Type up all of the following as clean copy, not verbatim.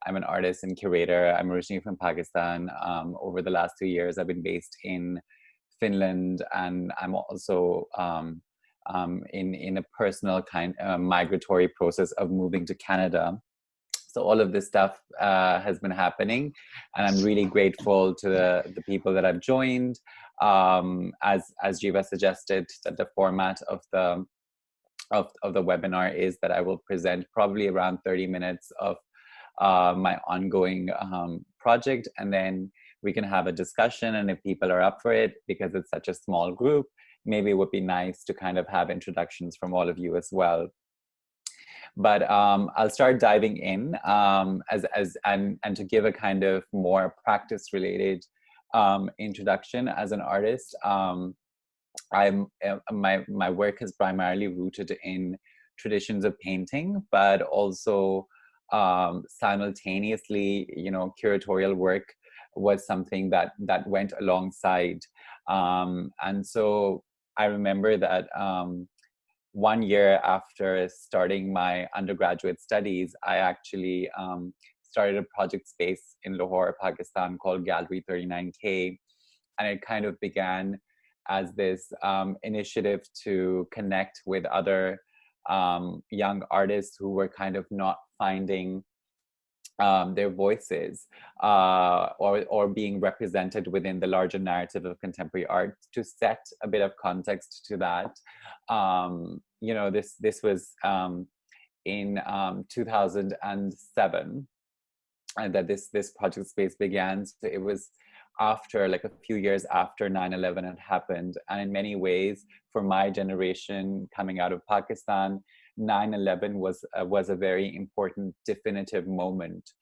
I'm an artist and curator. I'm originally from Pakistan. Over the last 2 years, I've been based in Finland, and I'm also in a personal kind migratory process of moving to Canada. So all of this stuff has been happening, and I'm really grateful to the people that I've joined. As Jiva suggested, that the format of the webinar is that I will present probably around 30 minutes of my ongoing project, and then we can have a discussion. And if people are up for it, because it's such a small group, maybe it would be nice to kind of have introductions from all of you as well. But I'll start diving in and to give a kind of more practice related introduction. As an artist, my work is primarily rooted in traditions of painting, but also simultaneously, curatorial work was something that went alongside. And so I remember that 1 year after starting my undergraduate studies, I actually started a project space in Lahore, Pakistan called Gallery 39K. And it kind of began as this initiative to connect with other young artists who were kind of not finding their voices or being represented within the larger narrative of contemporary art. To set a bit of context to that, this was in 2007, and that this project space began. So it was after, like, a few years after 9/11 had happened, and in many ways, for my generation coming out of Pakistan, 9/11 was a very important definitive moment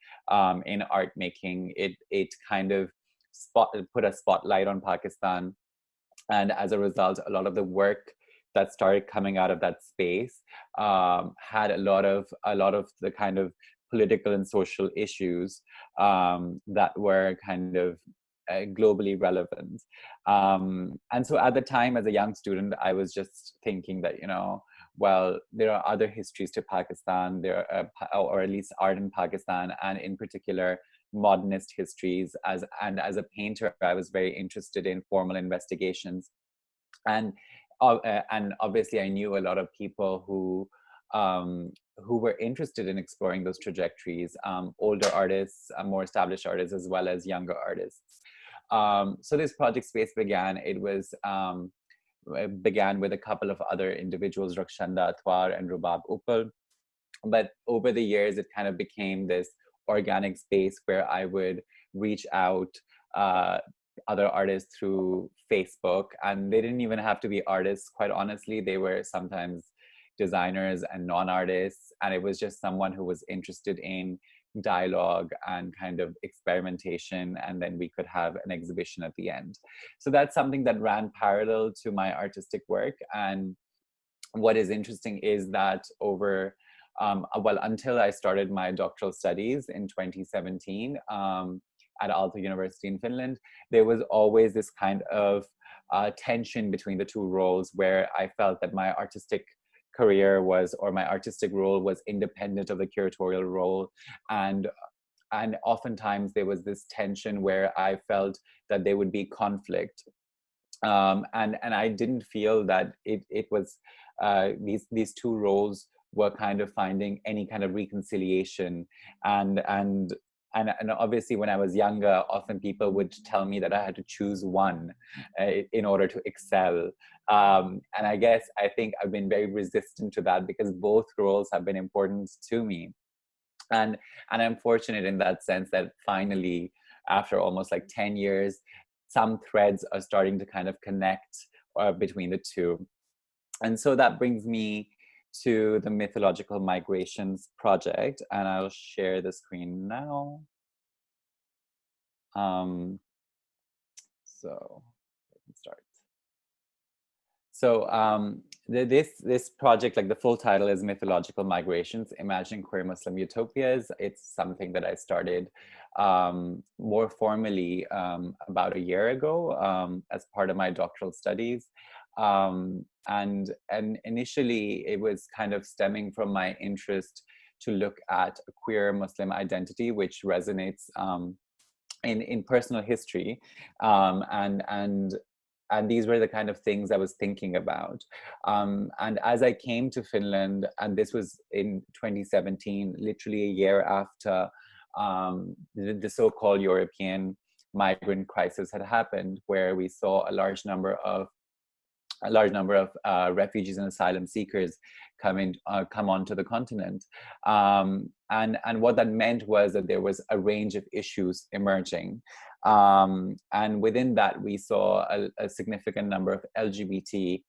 in art making. It kind of put a spotlight on Pakistan, and as a result, a lot of the work that started coming out of that space had a lot of the kind of political and social issues that were kind of globally relevant. And so at the time, as a young student, I was just thinking that, well, there are other histories to Pakistan, or at least art in Pakistan, and in particular, modernist histories. As a painter, I was very interested in formal investigations. And obviously, I knew a lot of people who were interested in exploring those trajectories, older artists, more established artists, as well as younger artists. So this project space began. It began with a couple of other individuals, Rakshanda Atwar and Rubab Uppal. But over the years, it kind of became this organic space where I would reach out other artists through Facebook, and they didn't even have to be artists. Quite honestly, they were sometimes designers and non-artists, and it was just someone who was interested in dialogue and kind of experimentation, and then we could have an exhibition at the end. So that's something that ran parallel to my artistic work. And what is interesting is that over until I started my doctoral studies in 2017 at Aalto University in Finland, there was always this kind of tension between the two roles, where I felt that my artistic career my artistic role was independent of the curatorial role, and oftentimes there was this tension where I felt that there would be conflict, and I didn't feel that it was these two roles were kind of finding any kind of reconciliation. And obviously, when I was younger, often people would tell me that I had to choose one in order to excel. And I think I've been very resistant to that, because both roles have been important to me. And I'm fortunate in that sense that finally, after almost like 10 years, some threads are starting to kind of connect between the two. And so that brings me to the Mythological Migrations project, and I'll share the screen now. So I can start. So this project, like, the full title is Mythological Migrations, Imagining Queer Muslim Utopias. It's something that I started more formally about a year ago as part of my doctoral studies. And initially it was kind of stemming from my interest to look at a queer Muslim identity, which resonates in personal history, and these were the kind of things I was thinking about. And as I came to Finland, and this was in 2017, literally a year after the so-called European migrant crisis had happened, where we saw a large number of refugees and asylum seekers come onto the continent, and what that meant was that there was a range of issues emerging, and within that we saw a significant number of LGBT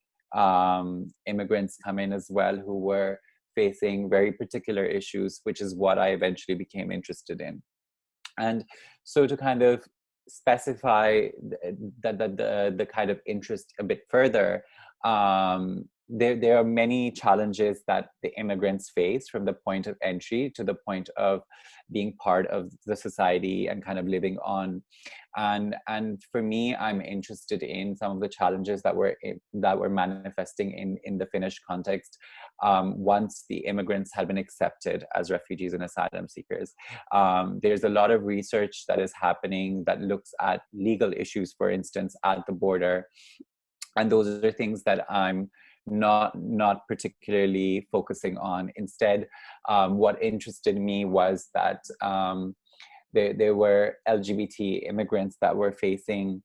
immigrants come in as well, who were facing very particular issues, which is what I eventually became interested in. And so to kind of specify the kind of interest a bit further, there are many challenges that the immigrants face from the point of entry to the point of being part of the society and kind of living on. And for me, I'm interested in some of the challenges that were manifesting in the Finnish context once the immigrants had been accepted as refugees and asylum seekers. There's a lot of research that is happening that looks at legal issues, for instance, at the border. And those are things that I'm not particularly focusing on. Instead, what interested me was that there were LGBT immigrants that were facing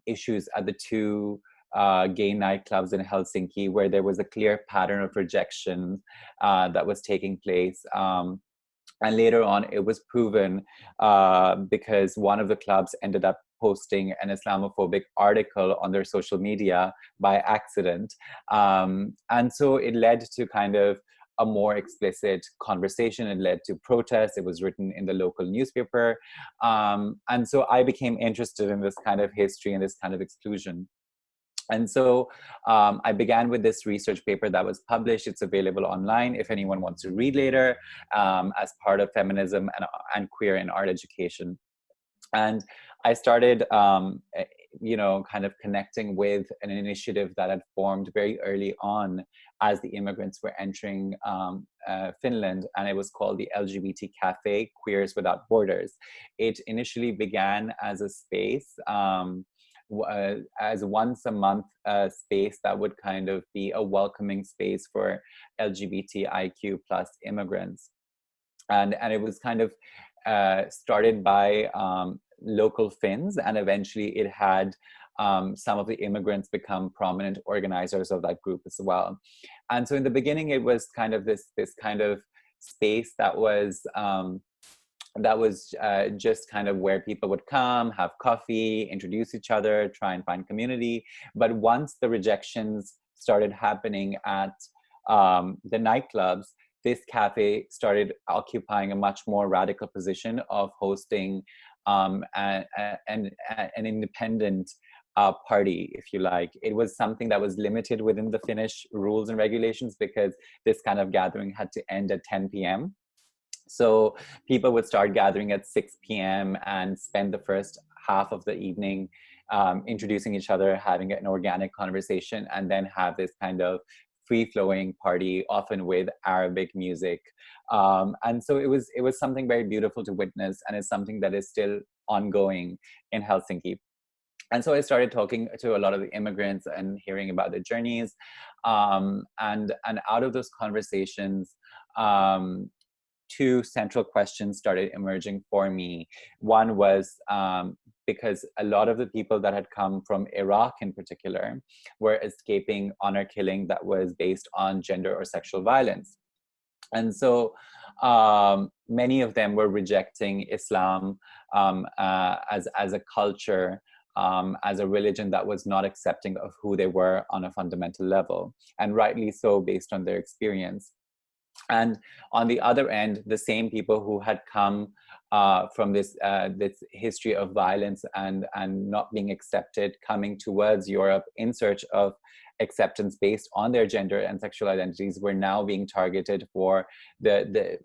issues at the two gay nightclubs in Helsinki, where there was a clear pattern of rejection that was taking place. And later on, it was proven because one of the clubs ended up posting an Islamophobic article on their social media by accident. And so it led to kind of a more explicit conversation. It led to protests. It was written in the local newspaper. And so I became interested in this kind of history and this kind of exclusion. And so I began with this research paper that was published. It's available online if anyone wants to read later, as part of feminism and queer in art education. And I started, kind of connecting with an initiative that had formed very early on as the immigrants were entering Finland, and it was called the LGBT Cafe, Queers Without Borders. It initially began as a space, as once a month space that would kind of be a welcoming space for LGBTIQ plus immigrants. And it was kind of started by local Finns, and eventually it had some of the immigrants become prominent organizers of that group as well. And so in the beginning, it was kind of this kind of space that was just kind of where people would come, have coffee, introduce each other, try and find community. But once the rejections started happening at the nightclubs, this cafe started occupying a much more radical position of hosting an independent party, if you like. It was something that was limited within the Finnish rules and regulations because this kind of gathering had to end at 10 p.m. So people would start gathering at 6 p.m. and spend the first half of the evening introducing each other, having an organic conversation, and then have this kind of free-flowing party, often with Arabic music. And so it was something very beautiful to witness, and it's something that is still ongoing in Helsinki. And so I started talking to a lot of the immigrants and hearing about their journeys. And out of those conversations, two central questions started emerging for me. One was because a lot of the people that had come from Iraq in particular were escaping honor killing that was based on gender or sexual violence. And so many of them were rejecting Islam as a culture, as a religion that was not accepting of who they were on a fundamental level, and rightly so based on their experience. And on the other end, the same people who had come from this history of violence and not being accepted, coming towards Europe in search of acceptance based on their gender and sexual identities, were now being targeted for their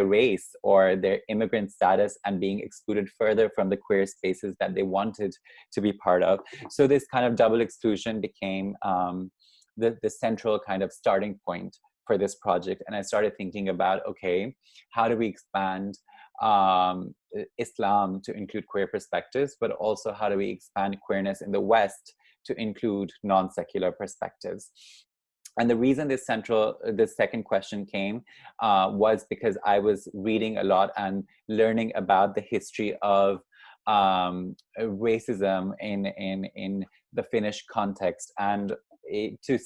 race or their immigrant status and being excluded further from the queer spaces that they wanted to be part of. So this kind of double exclusion became the central kind of starting point for this project. And I started thinking about, okay, how do we expand Islam to include queer perspectives, but also how do we expand queerness in the West to include non-secular perspectives? And the reason this second question came was because I was reading a lot and learning about the history of racism in the Finnish context. And to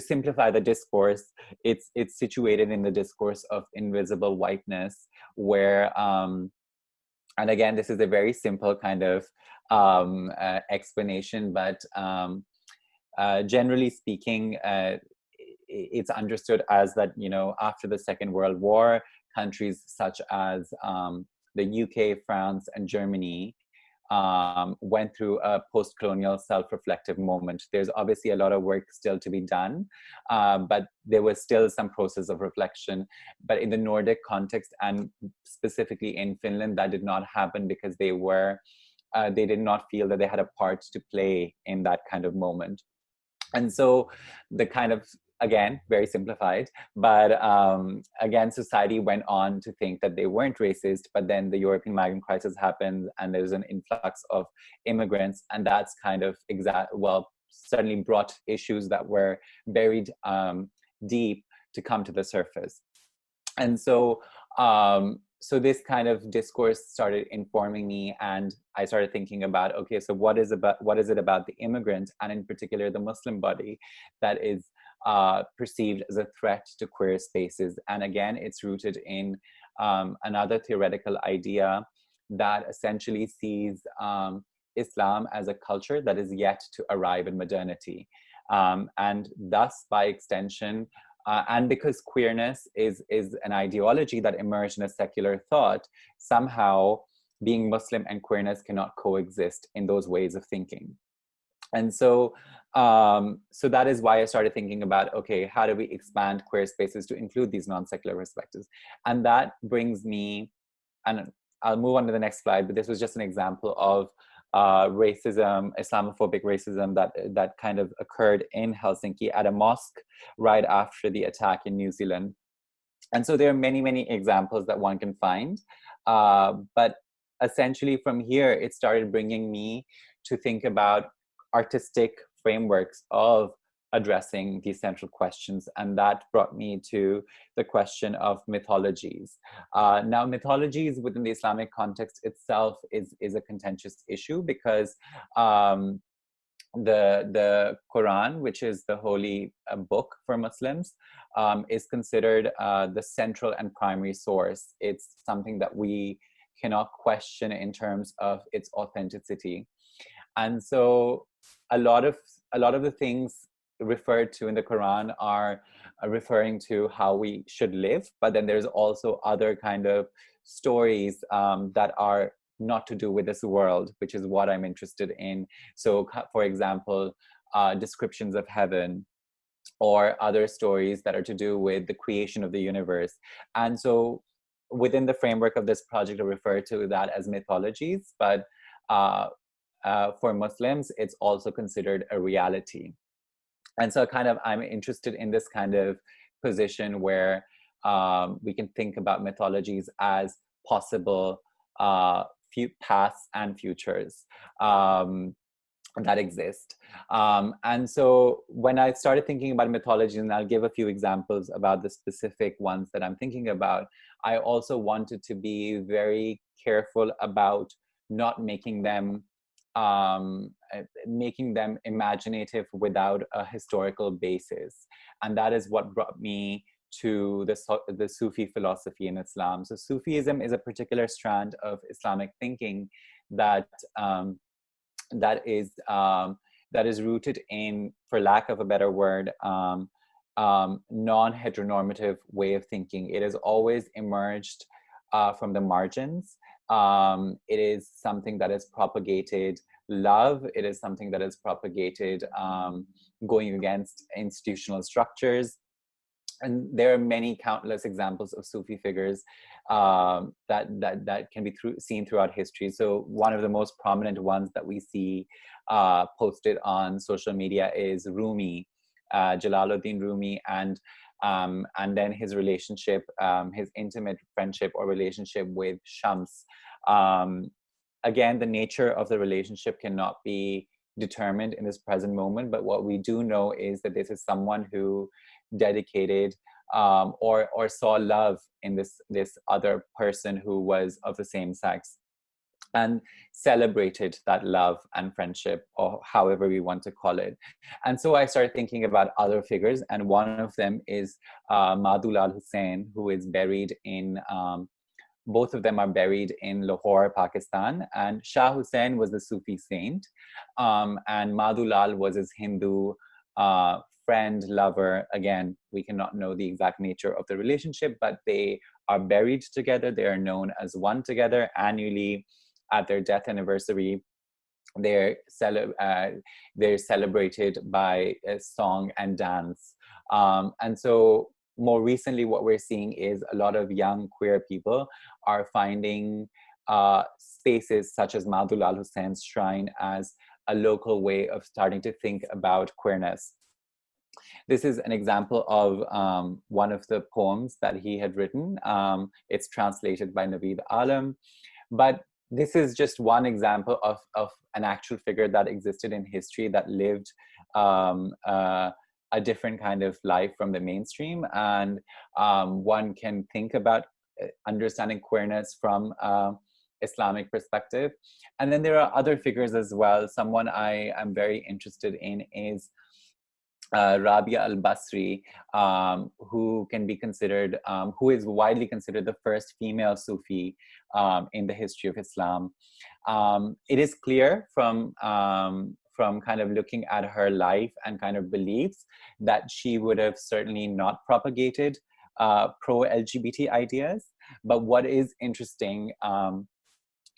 simplify the discourse, it's situated in the discourse of invisible whiteness, where and again, this is a very simple kind of explanation, but generally speaking, it's understood as that, you know, after the Second World War, countries such as the UK, France, and Germany went through a post-colonial self-reflective moment. There's obviously a lot of work still to be done, but there was still some process of reflection. But in the Nordic context, and specifically in Finland, that did not happen because they did not feel that they had a part to play in that kind of moment. And so the kind of, again, very simplified, but again, society went on to think that they weren't racist, but then the European migrant crisis happened and there's an influx of immigrants, and that's kind of certainly brought issues that were buried deep to come to the surface. And so so this kind of discourse started informing me, and I started thinking about, okay, so what is it about the immigrant, and in particular the Muslim body, that is perceived as a threat to queer spaces? And again, it's rooted in another theoretical idea that essentially sees Islam as a culture that is yet to arrive in modernity. And thus, by extension, and because queerness is an ideology that emerged in a secular thought, somehow being Muslim and queerness cannot coexist in those ways of thinking. And so, so that is why I started thinking about, okay, how do we expand queer spaces to include these non-secular perspectives? And that brings me, and I'll move on to the next slide, but this was just an example of racism, Islamophobic racism that kind of occurred in Helsinki at a mosque right after the attack in New Zealand. And so there are many, many examples that one can find. But essentially from here, it started bringing me to think about artistic frameworks of addressing these central questions. And that brought me to the question of mythologies. Now, mythologies within the Islamic context itself is a contentious issue, because the Quran, which is the holy book for Muslims, is considered the central and primary source. It's something that we cannot question in terms of its authenticity. And so a lot of the things referred to in the Quran are referring to how we should live, but then there's also other kind of stories that are not to do with this world, which is what I'm interested in. So, for example, descriptions of heaven, or other stories that are to do with the creation of the universe. And so within the framework of this project, I refer to that as mythologies, but for Muslims, it's also considered a reality. And so I'm interested in this kind of position where we can think about mythologies as possible pasts and futures that exist. And so when I started thinking about mythology, and I'll give a few examples about the specific ones that I'm thinking about, I also wanted to be very careful about not making them imaginative without a historical basis. And that is what brought me to the Sufi philosophy in Islam. So Sufism is a particular strand of Islamic thinking that is rooted in, for lack of a better word, non-heteronormative way of thinking. It has always emerged from the margins. It is something that has propagated love. It is something that has propagated going against institutional structures. And there are many countless examples of Sufi figures that can be seen throughout history. So one of the most prominent ones that we see posted on social media is Rumi, Jalaluddin Rumi. And and then his relationship, his intimate friendship or relationship with Shams. Again, the nature of the relationship cannot be determined in this present moment, but what we do know is that this is someone who dedicated or saw love in this other person who was of the same sex, and celebrated that love and friendship, or however we want to call it. And so I started thinking about other figures, and one of them is Madhulal Hussain, who is buried in both of them are buried in Lahore, Pakistan. And Shah Hussain was the Sufi saint, and Madhulal was his Hindu friend, lover. Again, we cannot know the exact nature of the relationship, but they are buried together. They are known as one together. Annually, at their death anniversary, they're celebrated by a song and dance. And so more recently, what we're seeing is a lot of young queer people are finding spaces such as Madhulal Hussain's shrine as a local way of starting to think about queerness. This is an example of one of the poems that he had written. It's translated by Naveed Alam. But this is just one example of an actual figure that existed in history that lived a different kind of life from the mainstream. And one can think about understanding queerness from Islamic perspective. And then there are other figures as well. Someone I am very interested in is Rabia al-Basri, who can be considered, who is widely considered the first female Sufi in the history of Islam. It is clear from kind of looking at her life and kind of beliefs that she would have certainly not propagated pro-LGBT ideas. But what is interesting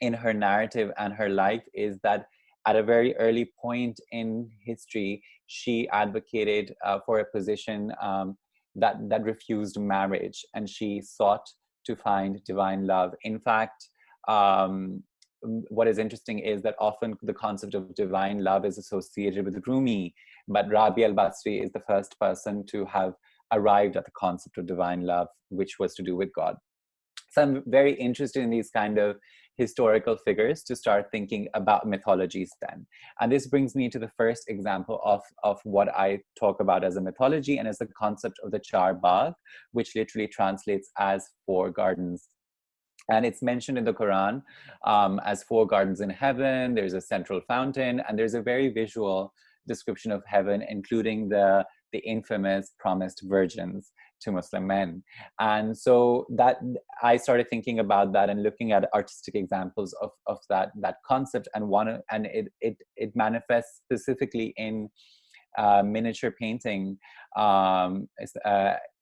in her narrative and her life is that at a very early point in history, she advocated for a position that refused marriage, and she sought to find divine love. In fact, what is interesting is that often the concept of divine love is associated with Rumi, but Rabi al-Basri is the first person to have arrived at the concept of divine love, which was to do with God. So I'm very interested in these kind of historical figures to start thinking about mythologies then. And this brings me to the first example of what I talk about as a mythology, and as the concept of the Char Bagh, which literally translates as 4 gardens. And it's mentioned in the Quran as 4 gardens in heaven. There's a central fountain, and there's a very visual description of heaven, including the infamous promised virgins to Muslim men. And so that I started thinking about that and looking at artistic examples of that concept, and it manifests specifically in miniature painting. In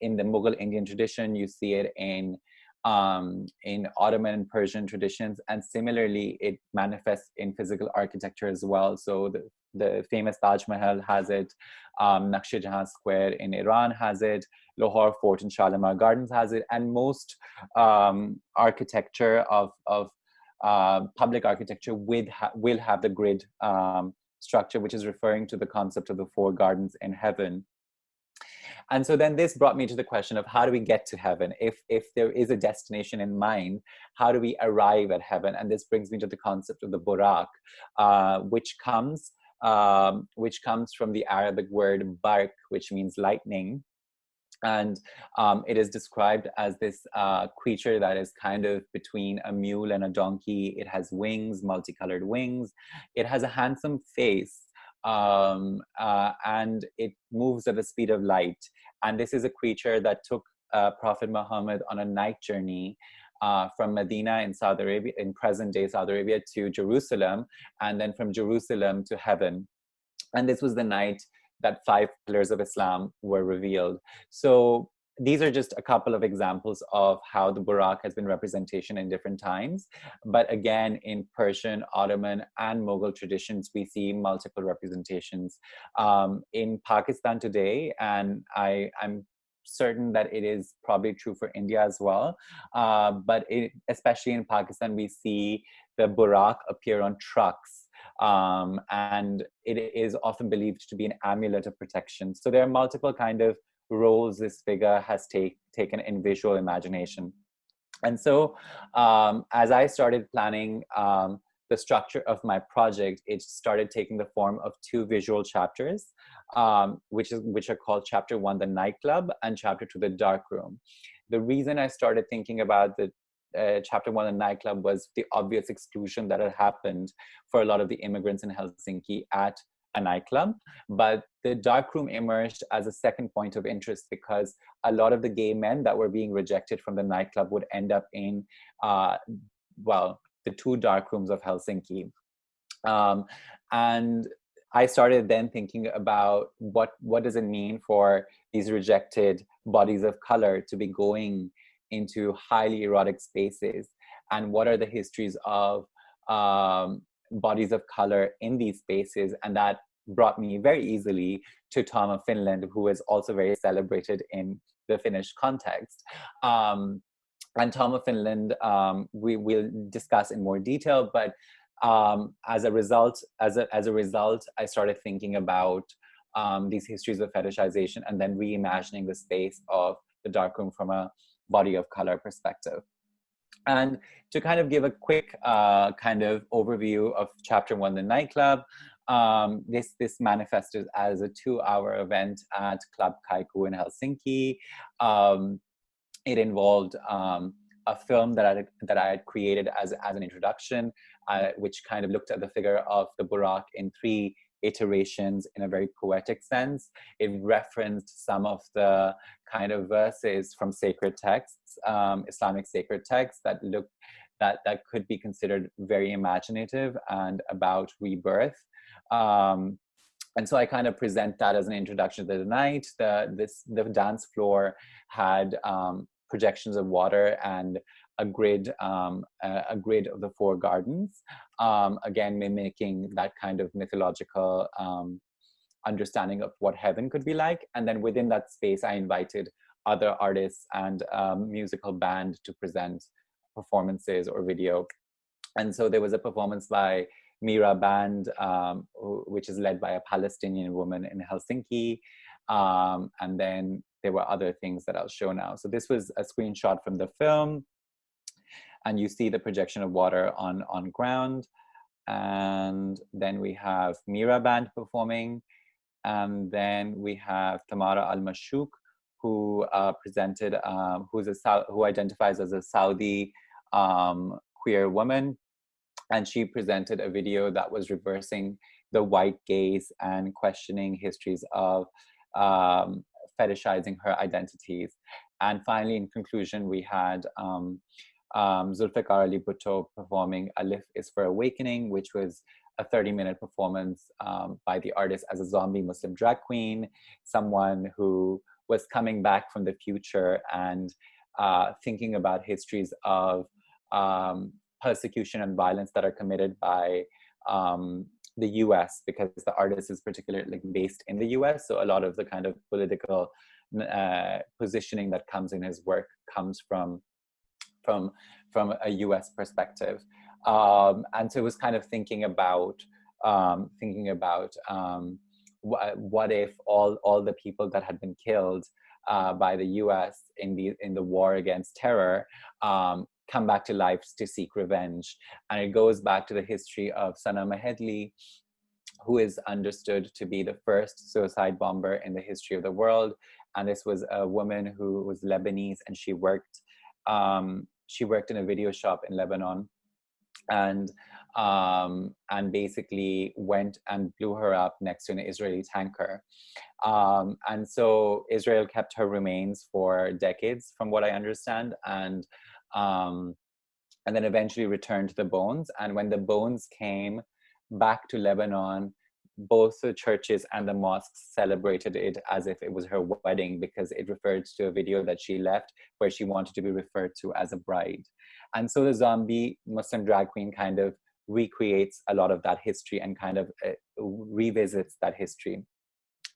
the Mughal Indian tradition, you see it in Ottoman and Persian traditions, and similarly it manifests in physical architecture as well. So the famous Taj Mahal has it, Naqsh Jahan Square in Iran has it, Lahore Fort and Shalimar Gardens has it, and most architecture of public architecture will have the grid structure, which is referring to the concept of the 4 gardens in heaven. And so then this brought me to the question of how do we get to heaven? If there is a destination in mind, how do we arrive at heaven? And this brings me to the concept of the Burak, which comes from the Arabic word bark, which means lightning. And it is described as this creature that is kind of between a mule and a donkey. It has wings, multicolored wings. It has a handsome face. And it moves at the speed of light. And this is a creature that took Prophet Muhammad on a night journey from Medina in Saudi Arabia, in present-day Saudi Arabia, to Jerusalem, and then from Jerusalem to heaven. And this was the night that 5 pillars of Islam were revealed. So these are just a couple of examples of how the Burak has been representation in different times. But again, in Persian, Ottoman, and Mughal traditions, we see multiple representations. In Pakistan today, and I'm certain that it is probably true for India as well, but especially in Pakistan, we see the Burak appear on trucks. And it is often believed to be an amulet of protection. So there are multiple kind of roles this figure has taken in visual imagination. And so as I started planning the structure of my project, it started taking the form of two visual chapters, which are called Chapter 1, the nightclub, and Chapter 2, the darkroom. The reason I started thinking about the Chapter 1, the nightclub, was the obvious exclusion that had happened for a lot of the immigrants in Helsinki at a nightclub. But the darkroom emerged as a second point of interest because a lot of the gay men that were being rejected from the nightclub would end up in, well, the two darkrooms of Helsinki. And I started then thinking about what does it mean for these rejected bodies of color to be going into highly erotic spaces, and what are the histories of bodies of color in these spaces. And that brought me very easily to Tom of Finland, who is also very celebrated in the Finnish context. And Tom of Finland, we will discuss in more detail, but as a result, I started thinking about these histories of fetishization and then reimagining the space of the darkroom from a body of color perspective. And to kind of give a quick kind of overview of Chapter 1, the nightclub, this manifested as a 2-hour event at Club Kaiku in Helsinki. It involved a film that I had created as an introduction, which kind of looked at the figure of the Burak in 3 iterations in a very poetic sense. It referenced some of the kind of verses from sacred texts, Islamic sacred texts that could be considered very imaginative and about rebirth. And so I kind of present that as an introduction to the night. The dance floor had projections of water and a grid of the 4 gardens, again mimicking that kind of mythological understanding of what heaven could be like. And then within that space, I invited other artists and musical band to present performances or video. And so there was a performance by Mira Band, which is led by a Palestinian woman in Helsinki. And then there were other things that I'll show now. So this was a screenshot from the film. And you see the projection of water on ground. And then we have Mira Band performing. And then we have Tamara Al-Mashouk, who presented, who identifies as a Saudi queer woman. And she presented a video that was reversing the white gaze and questioning histories of fetishizing her identities. And finally, in conclusion, we had Zulfikar Ali Bhutto performing Alif is for Awakening, which was a 30-minute performance by the artist as a zombie Muslim drag queen, someone who was coming back from the future and thinking about histories of persecution and violence that are committed by the US, because the artist is particularly based in the US. So a lot of the kind of political positioning that comes in his work comes from a US perspective. And so it was kind of thinking about what if all the people that had been killed by the US in the war against terror come back to life to seek revenge. And it goes back to the history of Sana Mahedli, who is understood to be the first suicide bomber in the history of the world. And this was a woman who was Lebanese, and she worked in a video shop in Lebanon, and basically went and blew her up next to an Israeli tanker. And so Israel kept her remains for decades, from what I understand, and then eventually returned the bones. And when the bones came back to Lebanon, both the churches and the mosques celebrated it as if it was her wedding, because it referred to a video that she left where she wanted to be referred to as a bride. And so the zombie Muslim drag queen kind of recreates a lot of that history and kind of revisits that history.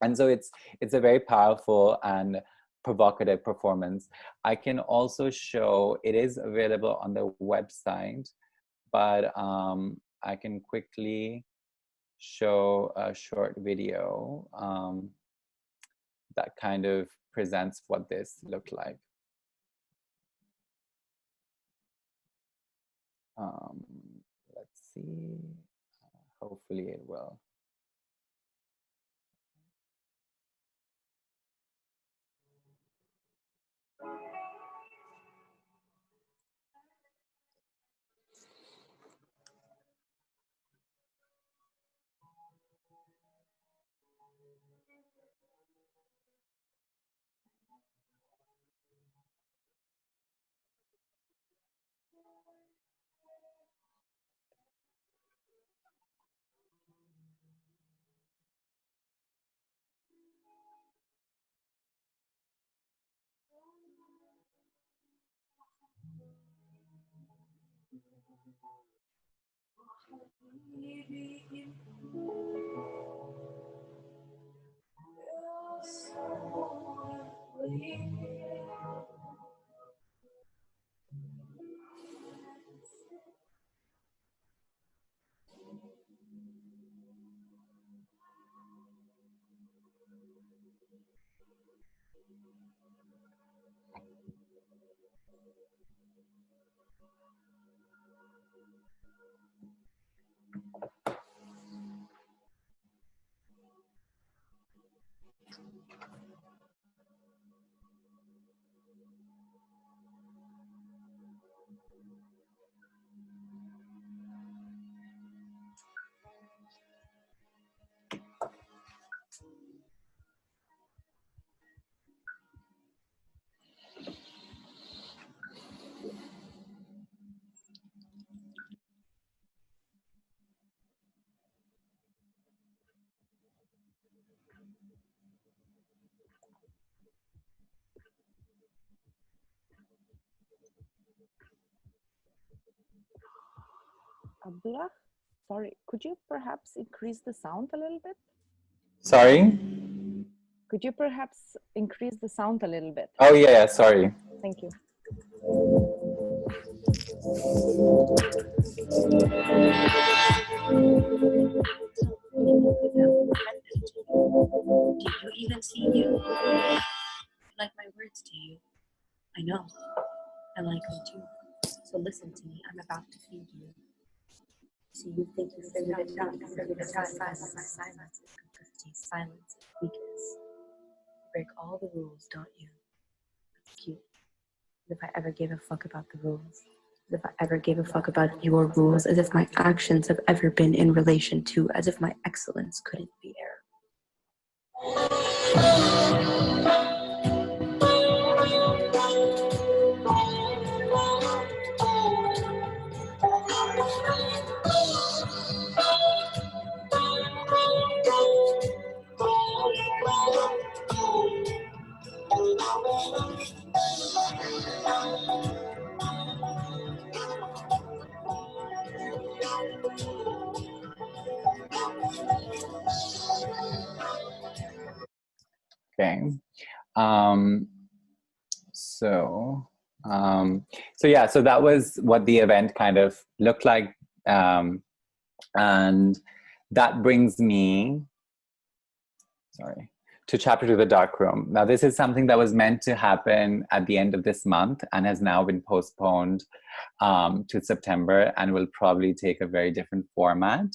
And so it's a very powerful and provocative performance. I can also show, it is available on the website, but I can quickly show a short video that kind of presents what this looked like. Let's see, hopefully it will. Abdullah, sorry, could you perhaps increase the sound a little bit? Sorry? Could you perhaps increase the sound a little bit? Oh, yeah, sorry. Thank you. Do you even see you? Like my words to you. I know. I like them too. So listen to me. I'm about to feed you. So you think you figured it out. You figured it out. Silence. Silence. Weakness. You break all the rules, don't you? That's cute. As if I ever gave a fuck about the rules. As if I ever gave a fuck about your rules. As if my actions have ever been in relation to. As if my excellence couldn't be error. Okay. So yeah, so that was what the event kind of looked like. And that brings me, sorry, to chapter 2, the dark room. Now, this is something that was meant to happen at the end of this month and has now been postponed to September and will probably take a very different format.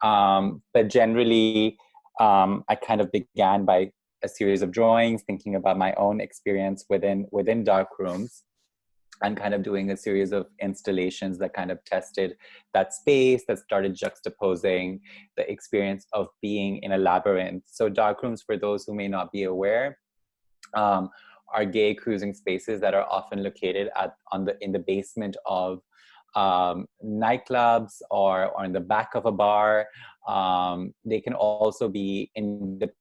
But generally, I kind of began by a series of drawings, thinking about my own experience within dark rooms, and kind of doing a series of installations that kind of tested that space, that started juxtaposing the experience of being in a labyrinth. So dark rooms, for those who may not be aware, are gay cruising spaces that are often located in the basement of nightclubs or in the back of a bar. They can also be independent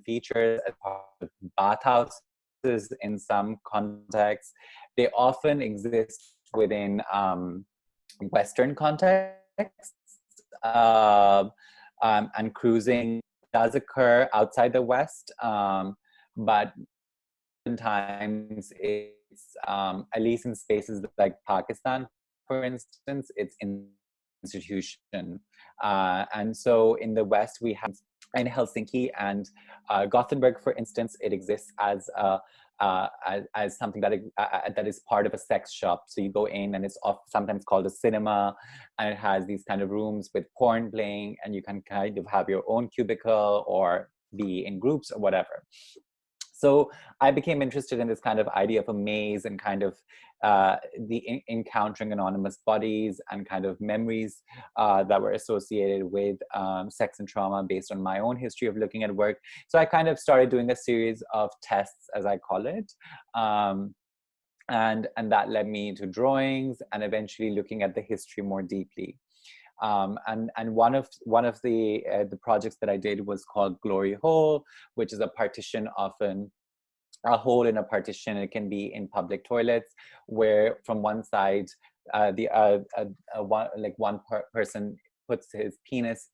features as part of bathhouses in some contexts. They often exist within Western contexts, and cruising does occur outside the West, but sometimes it's, at least in spaces like Pakistan, for instance, it's institution. And so in the West, we have in Helsinki and Gothenburg, for instance. It exists as something that is part of a sex shop. So you go in and it's sometimes called a cinema, and it has these kind of rooms with porn playing, and you can kind of have your own cubicle or be in groups or whatever. So I became interested in this kind of idea of a maze and kind of encountering anonymous bodies and kind of memories that were associated with sex and trauma based on my own history of looking at work. So I kind of started doing a series of tests, as I call it. And that led me to drawings and eventually looking at the history more deeply. And one of the projects that I did was called Glory Hole, which is a partition, often a hole in a partition. It can be in public toilets, where from one side one person puts his penis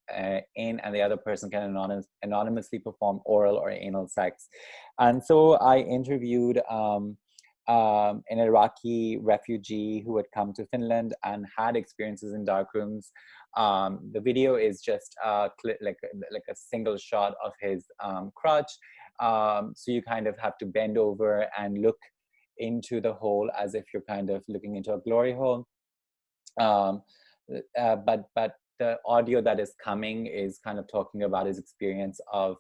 in, and the other person can anonymously perform oral or anal sex. And so I interviewed an Iraqi refugee who had come to Finland and had experiences in darkrooms. The video is just like a single shot of his crotch. So you kind of have to bend over and look into the hole as if you're kind of looking into a glory hole. But the audio that is coming is kind of talking about his experience of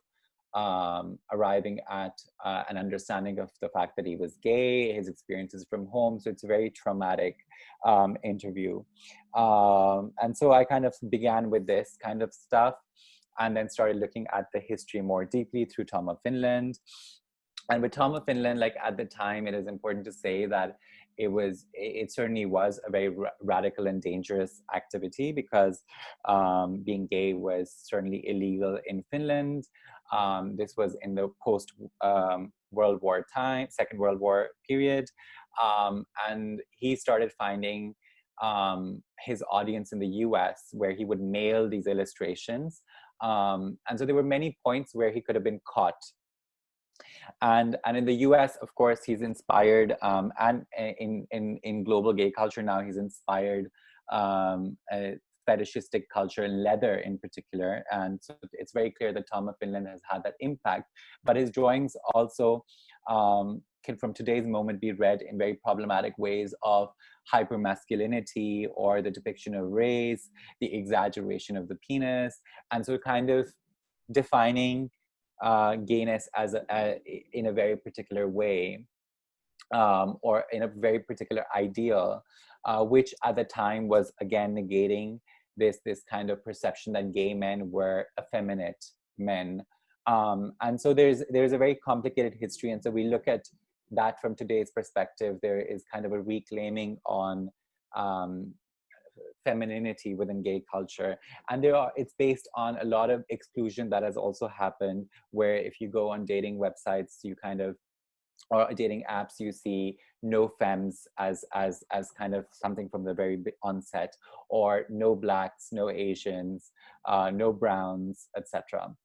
arriving at an understanding of the fact that he was gay, his experiences from home. So it's a very traumatic interview. And so I kind of began with this kind of stuff, and then started looking at the history more deeply through Tom of Finland. And with Tom of Finland, like at the time, it is important to say that it certainly was a very radical and dangerous activity, because being gay was certainly illegal in Finland. This was in the post World War time, Second World War period. And he started finding his audience in the US, where he would mail these illustrations. And so there were many points where he could have been caught. And in the US, of course, he's inspired, and in global gay culture now, he's inspired fetishistic culture, leather in particular. And so it's very clear that Tom of Finland has had that impact. But his drawings also can, from today's moment, be read in very problematic ways of hypermasculinity, or the depiction of race, the exaggeration of the penis. And so kind of defining gayness as in a very particular way, or in a very particular ideal, which at the time was again negating this kind of perception that gay men were effeminate men. And so there's a very complicated history. And so we look at that from today's perspective. There is kind of a reclaiming on femininity within gay culture, and it's based on a lot of exclusion that has also happened, where if you go on dating websites, you kind of, or dating apps, you see no femmes as kind of something from the very onset, or no blacks, no Asians, no browns, etc.,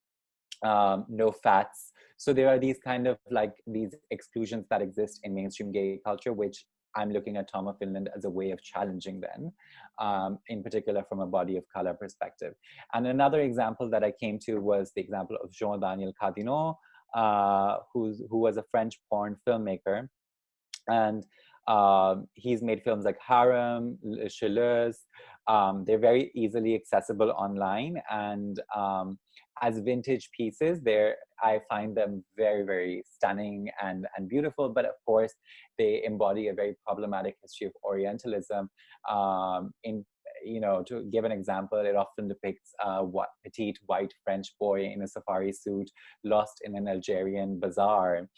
no fats. So there are these kind of like these exclusions that exist in mainstream gay culture, which I'm looking at Tom of Finland as a way of challenging them, in particular from a body of color perspective. And another example that I came to was the example of Jean-Daniel Cardinot, who was a French porn filmmaker. And he's made films like Harem, Cheleuse. They're very easily accessible online, and as vintage pieces, I find them very, very stunning and beautiful. But of course, they embody a very problematic history of Orientalism. To give an example, it often depicts a petite white French boy in a safari suit lost in an Algerian bazaar,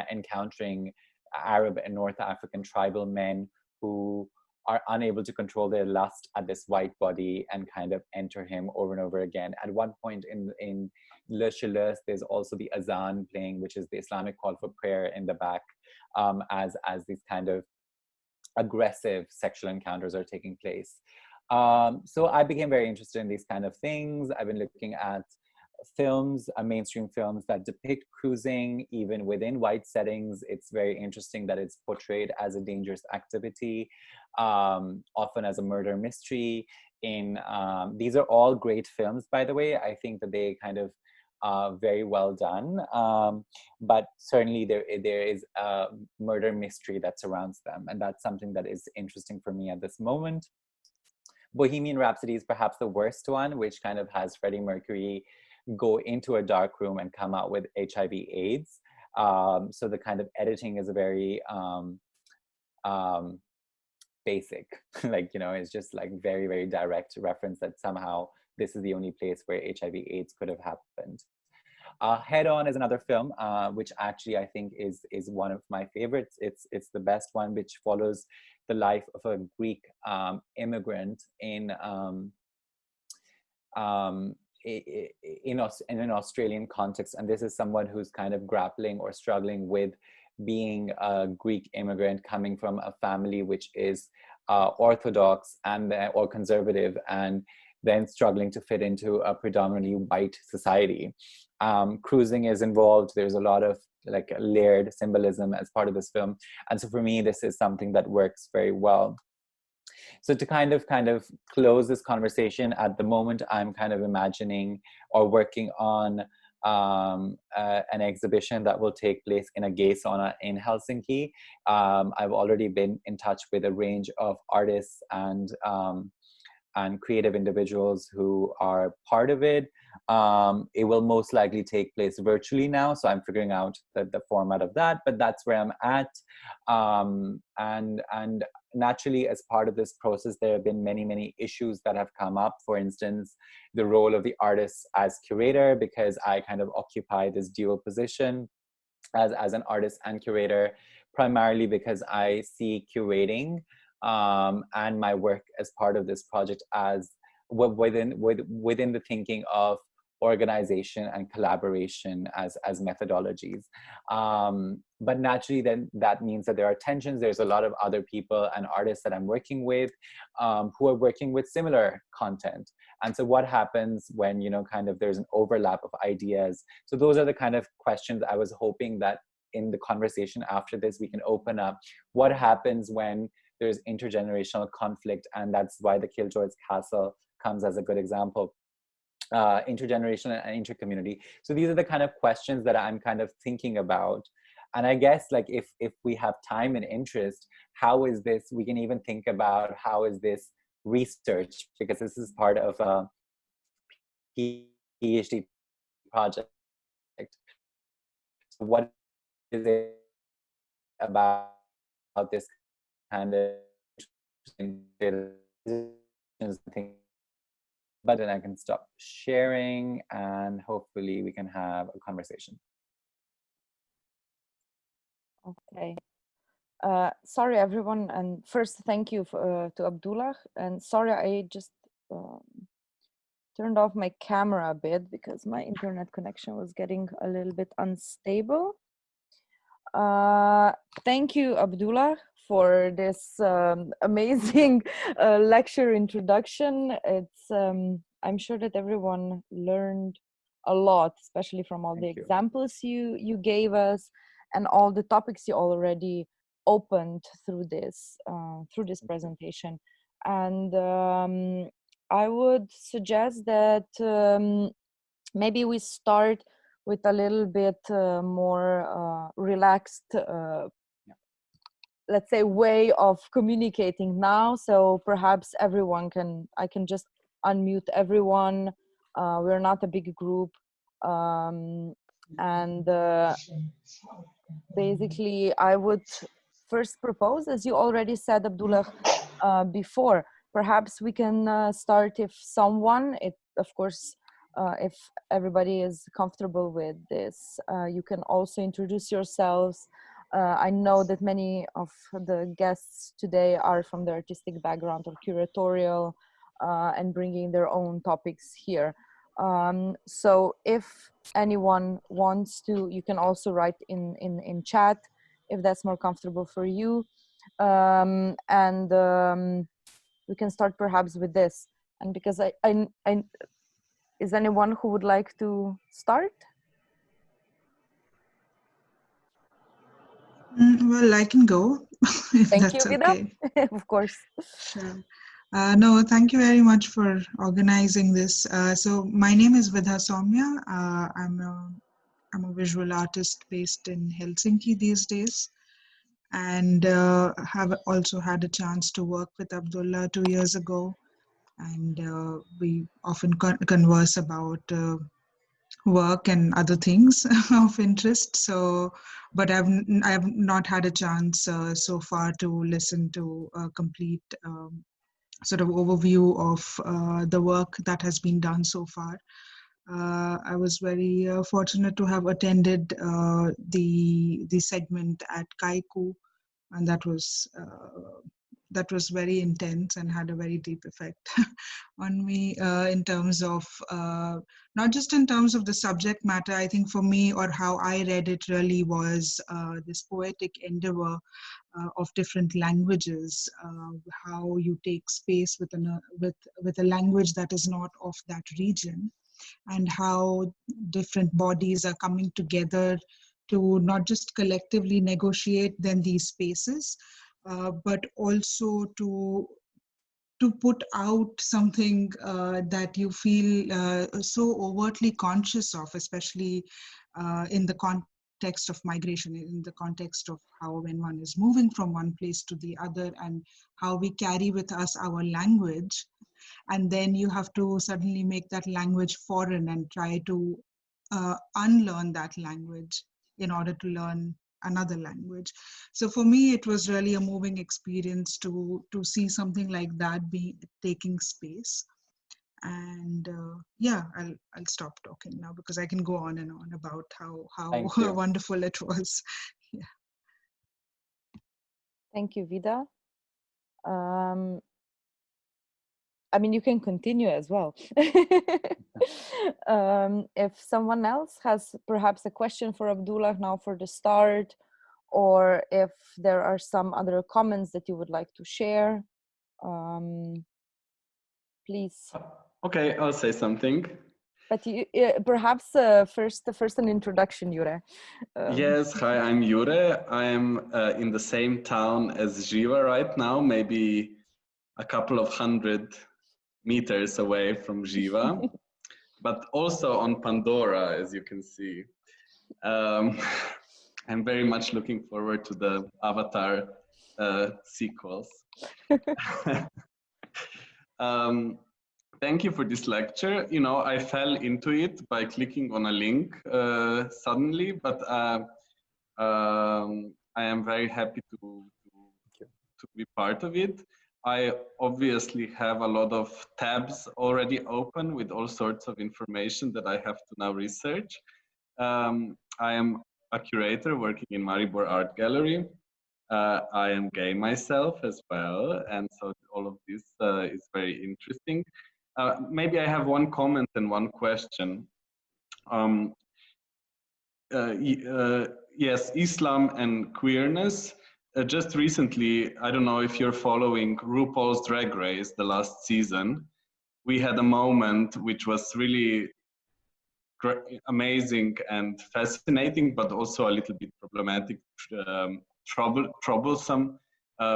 encountering Arab and North African tribal men who are unable to control their lust at this white body and kind of enter him over and over again. At one point in Le Cheleuse, there's also the azan playing, which is the Islamic call for prayer in the back, as these kind of aggressive sexual encounters are taking place. So I became very interested in these kind of things. I've been looking at films, mainstream films that depict cruising, even within white settings. It's very interesting that it's portrayed as a dangerous activity, often as a murder mystery. These are all great films, by the way. I think that they kind of very well done. But certainly there is a murder mystery that surrounds them. And that's something that is interesting for me at this moment. Bohemian Rhapsody is perhaps the worst one, which kind of has Freddie Mercury go into a dark room and come out with HIV/AIDS. So the kind of editing is very basic, like, you know, it's just like very, very direct reference that somehow this is the only place where HIV/AIDS could have happened. Head On is another film, which actually I think is one of my favorites. It's the best one, which follows the life of a Greek immigrant in an Australian context. And this is someone who's kind of grappling or struggling with being a Greek immigrant coming from a family which is orthodox and or conservative, and then struggling to fit into a predominantly white society. Cruising is involved. There's a lot of like layered symbolism as part of this film. And so for me, this is something that works very well. So to kind of close this conversation, at the moment, I'm kind of imagining or working on an exhibition that will take place in a gay sauna in Helsinki. I've already been in touch with a range of artists and creative individuals who are part of it. It will most likely take place virtually now, so I'm figuring out the format of that, but that's where I'm at. And naturally, as part of this process, there have been many, many issues that have come up. For instance, the role of the artist as curator, because I kind of occupy this dual position as an artist and curator, primarily because I see curating and my work as part of this project as within the thinking of organization and collaboration as methodologies. But naturally, then that means that there are tensions. There's a lot of other people and artists that I'm working with who are working with similar content. And so what happens when, you know, kind of there's an overlap of ideas? So those are the kind of questions I was hoping that in the conversation after this, we can open up. What happens when there's intergenerational conflict? And that's why the Killjoy's Castle comes as a good example. Intergenerational and intercommunity. So these are the kind of questions that I'm kind of thinking about. And I guess, like, if we have time and interest, how is this, we can even think about how is this research, because this is part of a PhD project. So what is it about this kind of thing? But then I can stop sharing and hopefully we can have a conversation. Okay. Sorry, everyone. And first, thank you to Abdullah. And sorry, I just turned off my camera a bit because my internet connection was getting a little bit unstable. Thank you, Abdullah, for this amazing lecture introduction. It's I'm sure that everyone learned a lot, especially from all the examples you gave us and all the topics you already opened through this presentation. And I would suggest that maybe we start with a little bit more relaxed, let's say, way of communicating now. So perhaps I can just unmute everyone. We're not a big group. And basically, I would first propose, as you already said, Abdullah, before, perhaps we can start if someone, of course, if everybody is comfortable with this, you can also introduce yourselves. I know that many of the guests today are from the artistic background or curatorial and bringing their own topics here. So if anyone wants to, you can also write in chat if that's more comfortable for you. And we can start perhaps with this. And because I is anyone who would like to start? Well, I can go, if Thank that's you, Vida. okay. Of course. Sure. No, thank you very much for organizing this. So my name is Vidha Soumya. I'm a visual artist based in Helsinki these days, and have also had a chance to work with Abdullah 2 years ago. And we often converse about work and other things of interest. So, but I've not had a chance so far to listen to a complete sort of overview of the work that has been done so far. I was very fortunate to have attended the segment at Kaiku, and that was very intense and had a very deep effect on me in terms of not just in terms of the subject matter. I think for me, or how I read it, really was this poetic endeavor of different languages, how you take space with a language that is not of that region, and how different bodies are coming together to not just collectively negotiate then these spaces, but also to put out something that you feel so overtly conscious of, especially in the context of migration, in the context of how when one is moving from one place to the other, and how we carry with us our language, and then you have to suddenly make that language foreign and try to unlearn that language in order to learn another language. So for me, it was really a moving experience to see something like that be taking space. And yeah, I'll stop talking now because I can go on and on about how wonderful it was. Yeah. Thank you, Vida. I mean, you can continue as well. If someone else has perhaps a question for Abdullah now for the start, or if there are some other comments that you would like to share, please. Okay, I'll say something. But you, perhaps first an introduction, Jure. Yes, hi, I'm Jure. I'm in the same town as Živa right now, maybe a couple of 100 meters away from Živa, but also on Pandora, as you can see. I'm very much looking forward to the Avatar sequels. Thank you for this lecture. You know, I fell into it by clicking on a link suddenly, but I am very happy to be part of it. I obviously have a lot of tabs already open with all sorts of information that I have to now research. I am a curator working in Maribor Art Gallery. I am gay myself as well, and so all of this is very interesting. Maybe I have one comment and one question. Yes, Islam and queerness. Just recently, I don't know if you're following RuPaul's Drag Race, the last season. We had a moment which was really amazing and fascinating, but also a little bit problematic, troublesome,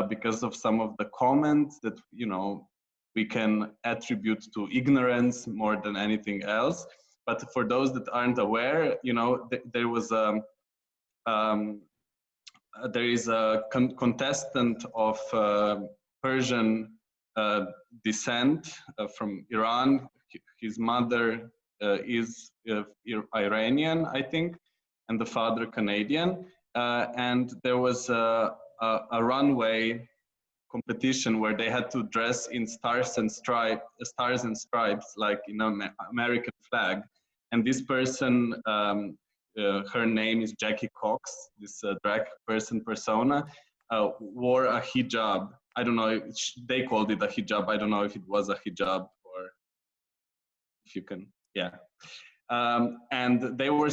because of some of the comments that, you know, we can attribute to ignorance more than anything else. But for those that aren't aware, you know, there was a there is a contestant of Persian descent from Iran. His mother is Iranian, I think, and the father Canadian. And there was a runway competition where they had to dress in stars and stripes, like in an American flag. And this person, her name is Jackie Cox, this drag person persona, wore a hijab. I don't know, they called it a hijab. I don't know if it was a hijab or if you can, yeah. And they were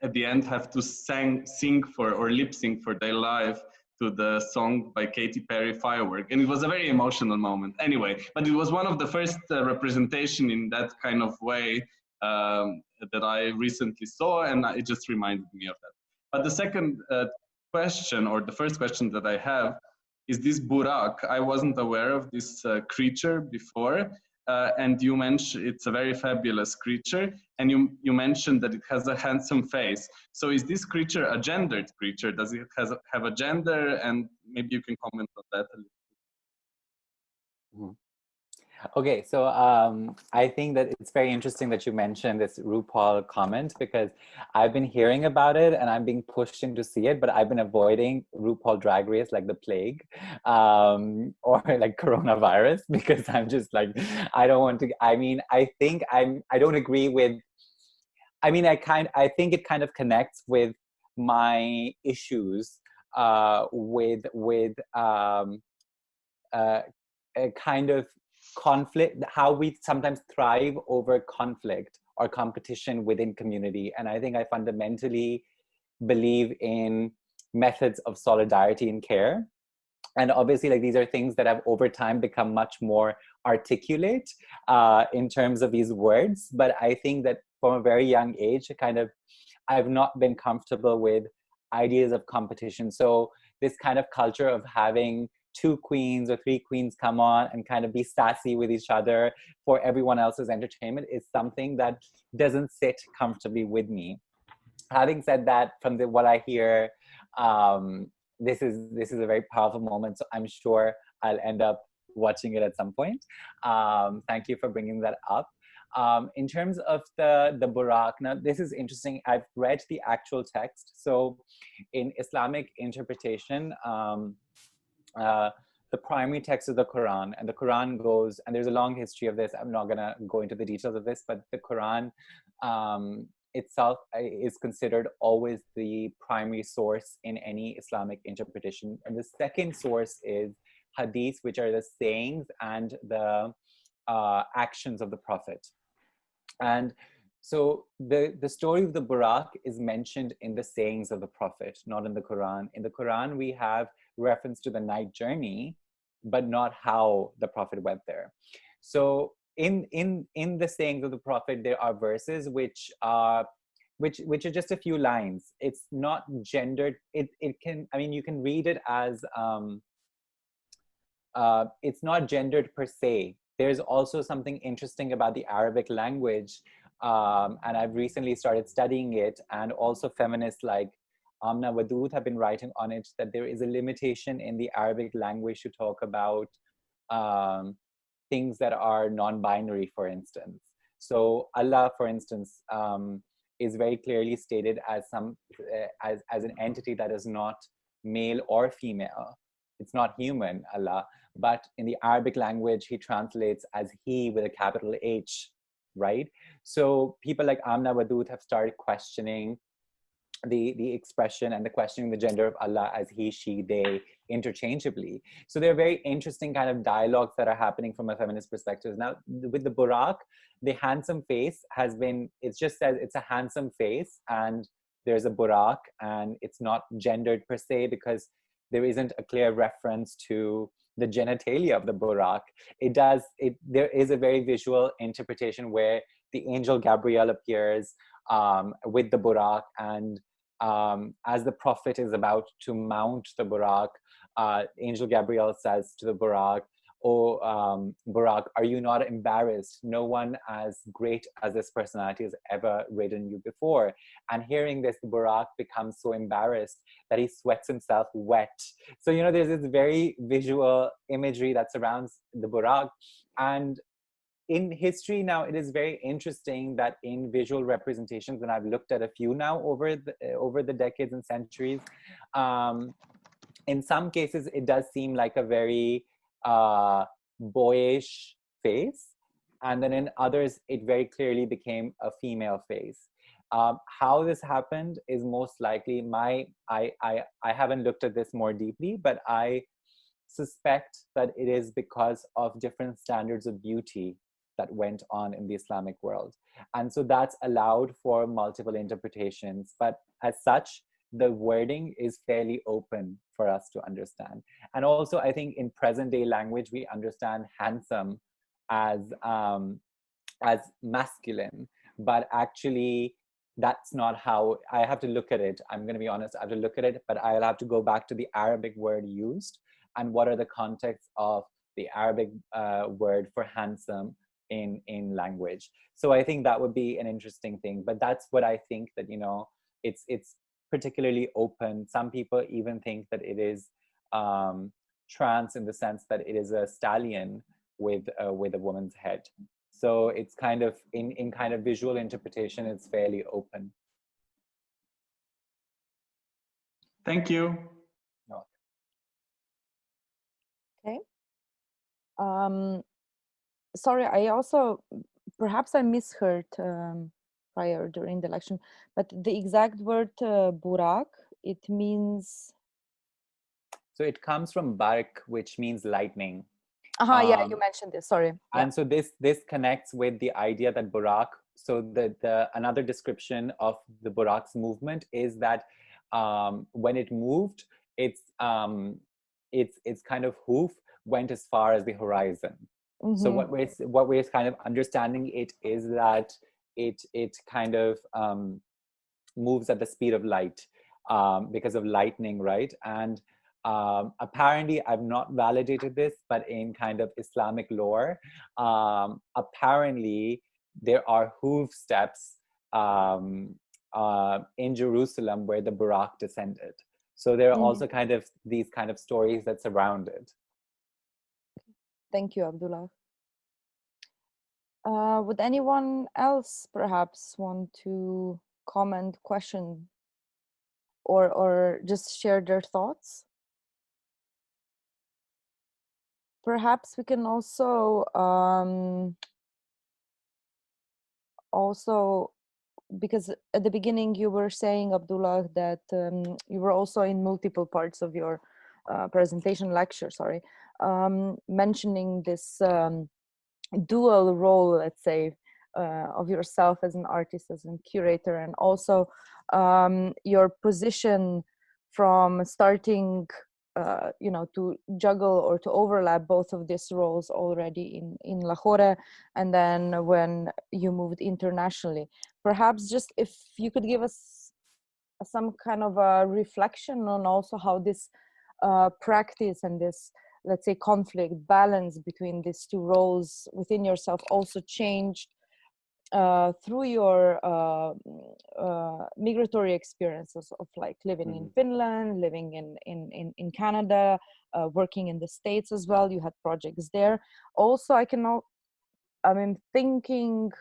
at the end have to sing for or lip sync for their life to the song by Katy Perry, Firework. And it was a very emotional moment. Anyway, but it was one of the first representation in that kind of way that I recently saw, and it just reminded me of that. But the second question, or the first question that I have is this burak. I wasn't aware of this creature before. And you mentioned it's a very fabulous creature, and you mentioned that it has a handsome face. So is this creature a gendered creature? Does it have a gender? And maybe you can comment on that a little. Mhm. Okay, so I think that it's very interesting that you mentioned this RuPaul comment, because I've been hearing about it and I'm being pushed in to see it, but I've been avoiding RuPaul Drag Race like the plague, or like coronavirus, because I'm just like, I don't want to. I mean, I think I don't agree with. I mean, I think it kind of connects with my issues with a kind of conflict, how we sometimes thrive over conflict or competition within community. And I think I fundamentally believe in methods of solidarity and care. And obviously, like, these are things that have over time become much more articulate in terms of these words. But I think that from a very young age, I've not been comfortable with ideas of competition. So this kind of culture of having 2 queens or 3 queens come on and kind of be sassy with each other for everyone else's entertainment is something that doesn't sit comfortably with me. Having said that, from what I hear, this is a very powerful moment. So I'm sure I'll end up watching it at some point. Thank you for bringing that up. In terms of the Burak, now this is interesting. I've read the actual text. So in Islamic interpretation, the primary text is the Quran, and the Quran goes, and there's a long history of this. I'm not gonna go into the details of this, but the Quran itself is considered always the primary source in any Islamic interpretation. And the second source is hadith, which are the sayings and the actions of the Prophet. And so the story of the Burak is mentioned in the sayings of the Prophet, not in the Quran. In the Quran, we have reference to the night journey, but not how the Prophet went there. So in the sayings of the Prophet, there are verses which are just a few lines. It's not gendered. It can, I mean, you can read it as it's not gendered per se. There's also something interesting about the Arabic language, and I've recently started studying it, and also feminists like Amna Wadud have been writing on it, that there is a limitation in the Arabic language to talk about things that are non-binary, for instance. So Allah, for instance, is very clearly stated as as an entity that is not male or female. It's not human, Allah, but in the Arabic language, he translates as he with a capital H, right? So people like Amna Wadud have started questioning the expression and questioning the gender of Allah as he, she, they interchangeably. So there are very interesting kind of dialogues that are happening from a feminist perspective. Now, with the Burak, the handsome face has been, it just says it's a handsome face and there's a Burak, and it's not gendered per se because there isn't a clear reference to the genitalia of the Burak. There is a very visual interpretation where the angel Gabriel appears with the Burak, and as the Prophet is about to mount the Burak, angel Gabriel says to the Burak, "Oh, Burak, are you not embarrassed? No one as great as this personality has ever ridden you before." And hearing this, the Burak becomes so embarrassed that he sweats himself wet. So, you know, there's this very visual imagery that surrounds the Burak. And in history now, it is very interesting that in visual representations, and I've looked at a few now over the decades and centuries, in some cases, it does seem like a very boyish face, and then in others, it very clearly became a female face. How this happened is most likely I haven't looked at this more deeply, but I suspect that it is because of different standards of beauty that went on in the Islamic world. And so that's allowed for multiple interpretations. But as such, the wording is fairly open for us to understand. And also, I think in present day language, we understand handsome as masculine, but actually that's not how. I have to look at it. I'm going to be honest, I have to look at it, but I'll have to go back to the Arabic word used. and what are the contexts of the Arabic word for handsome in language. So I think that would be an interesting thing, but that's what I think, that, you know, it's particularly open. Some people even think that it is trans in the sense that it is a stallion with a woman's head. So it's kind of in kind of visual interpretation, it's fairly open. Thank you. Okay. Sorry, I also, perhaps I misheard prior during the election, but the exact word burak, it means... So it comes from bark, which means lightning. Yeah, you mentioned this, sorry. And so this connects with the idea that burak, so the another description of the burak's movement is that when it moved, its kind of hoof went as far as the horizon. So what we're kind of understanding it is that it kind of moves at the speed of light because of lightning, right? And apparently, I've not validated this, but in kind of Islamic lore, apparently there are hoof steps in Jerusalem where the Burak descended. So there are also kind of these kind of stories that surround it. Thank you, Abdullah. Would anyone else perhaps want to comment, question, or just share their thoughts? Perhaps we can also because at the beginning you were saying, Abdullah, that you were also in multiple parts of your presentation lecture, sorry, mentioning this dual role, let's say, of yourself as an artist, as a curator, and also your position from starting you know, to juggle or to overlap both of these roles already in Lahore, and then when you moved internationally. Perhaps just if you could give us some kind of a reflection on also how this practice and this, let's say, conflict balance between these two roles within yourself also changed through your migratory experiences of like living in Finland, living in Canada, working in the States as well. You had projects there. Also, I mean, thinking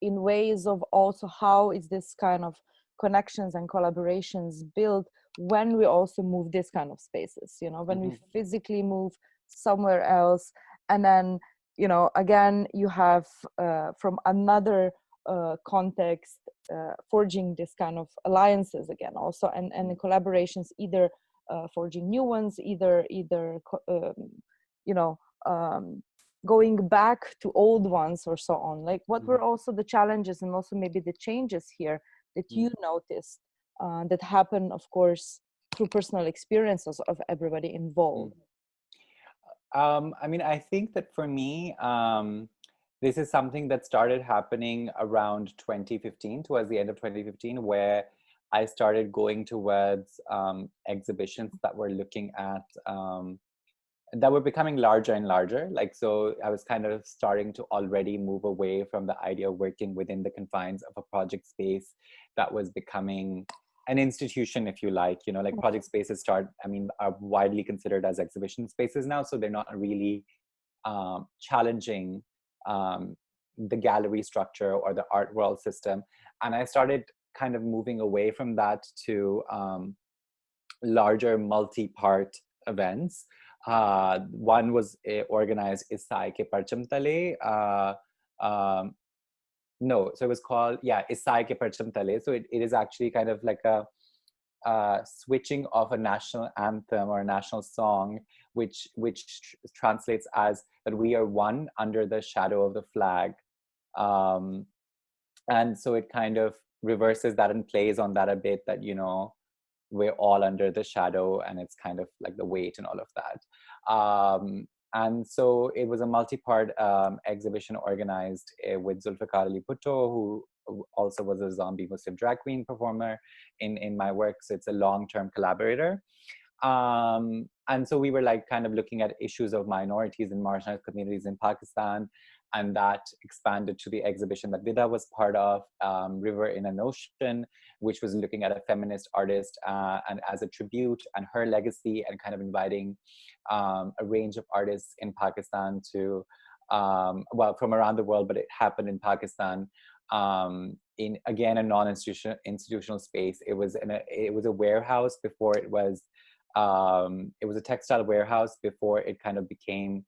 in ways of also how is this kind of connections and collaborations built when we also move this kind of spaces, you know, when we physically move somewhere else, and then, you know, again, you have from another context forging this kind of alliances again also, and collaborations, either forging new ones, either you know, going back to old ones or so on. Like, what were also the challenges and also maybe the changes here that you noticed that happen, of course, through personal experiences of everybody involved? I mean, I think that for me, this is something that started happening around 2015, towards the end of 2015, where I started going towards exhibitions that were looking at, that were becoming larger and larger. Like, so I was kind of starting to already move away from the idea of working within the confines of a project space that was becoming an institution, if you like, you know, like project spaces are widely considered as exhibition spaces now. So they're not really challenging the gallery structure or the art world system. And I started kind of moving away from that to larger multi-part events. One was organized Isai Ke Parcham Tale. No, so it was called, Isai Ke Parcham Tale. So it is actually kind of like a switching of a national anthem or a national song, which translates as that we are one under the shadow of the flag. And so it kind of reverses that and plays on that a bit, that, you know, we're all under the shadow, and it's kind of like the weight and all of that. And so it was a multi-part exhibition organized with Zulfikar Ali Bhutto, who also was a zombie Muslim drag queen performer in my work. So it's a long-term collaborator. And so we were like kind of looking at issues of minorities and marginalized communities in Pakistan. And that expanded to the exhibition that Vida was part of, River in an Ocean, which was looking at a feminist artist and as a tribute and her legacy, and kind of inviting a range of artists in Pakistan to, well, from around the world, but it happened in Pakistan, in, again, a non-institutional space. It was a warehouse before it was a textile warehouse before it kind of became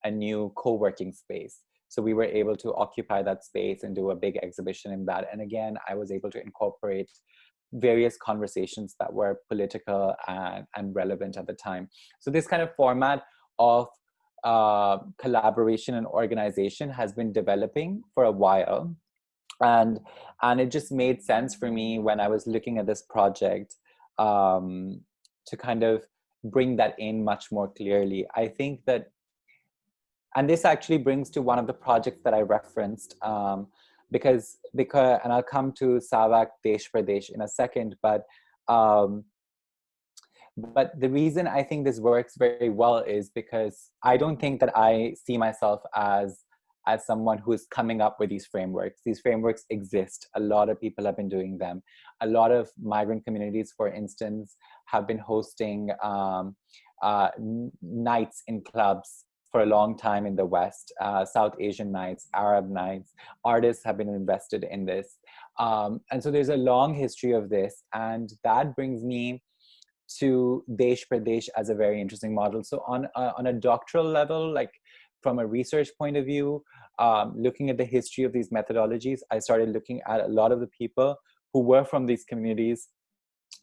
a new co-working space. So we were able to occupy that space and do a big exhibition in that. And again, I was able to incorporate various conversations that were political and relevant at the time. So this kind of format of collaboration and organization has been developing for a while. And it just made sense for me when I was looking at this project to kind of bring that in much more clearly. I think that, and this actually brings to one of the projects that I referenced, because, and I'll come to Savak Desh Pradesh in a second, but the reason I think this works very well is because I don't think that I see myself as someone who is coming up with these frameworks. These frameworks exist. A lot of people have been doing them. A lot of migrant communities, for instance, have been hosting nights in clubs for a long time in the West, South Asian nights, Arab nights. Artists have been invested in this. And so there's a long history of this. And that brings me to Desh Pradesh as a very interesting model. So on a doctoral level, like from a research point of view, looking at the history of these methodologies, I started looking at a lot of the people who were from these communities,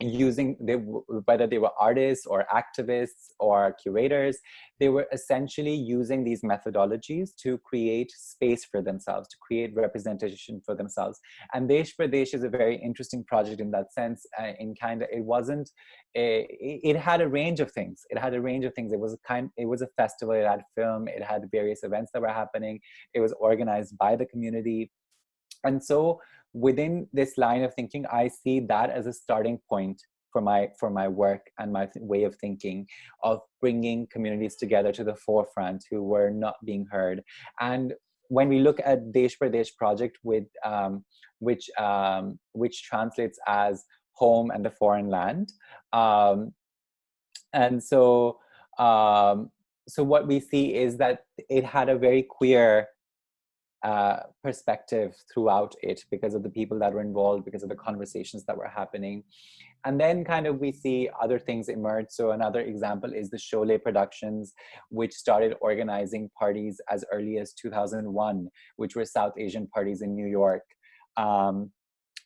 whether they were artists or activists or curators, they were essentially using these methodologies to create space for themselves, to create representation for themselves. And Desh Pradesh is a very interesting project in that sense. It had a range of things. It was a festival. It had film. It had various events that were happening. It was organized by the community. And so within this line of thinking, I see that as a starting point for my work and my way of thinking, of bringing communities together to the forefront who were not being heard. And when we look at Desh Pradesh project, which translates as home and the foreign land, and so what we see is that it had a very queer perspective throughout it, because of the people that were involved, because of the conversations that were happening. And then kind of we see other things emerge. So another example is the Sholay Productions, which started organizing parties as early as 2001, which were South Asian parties in New York. And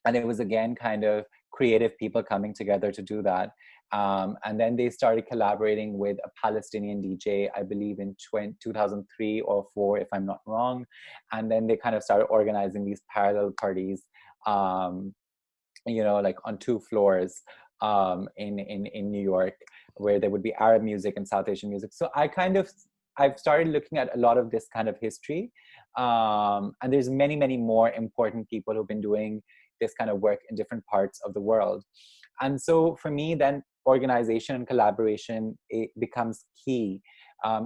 it was, again, kind of creative people coming together to do that. And then they started collaborating with a Palestinian DJ, I believe in 2003 or 4, if I'm not wrong. And then they kind of started organizing these parallel parties, like on 2 floors in New York, where there would be Arab music and South Asian music. So I've started looking at a lot of this kind of history. And there's many, many more important people who've been doing this kind of work in different parts of the world. And so for me, then organization and collaboration, it becomes key.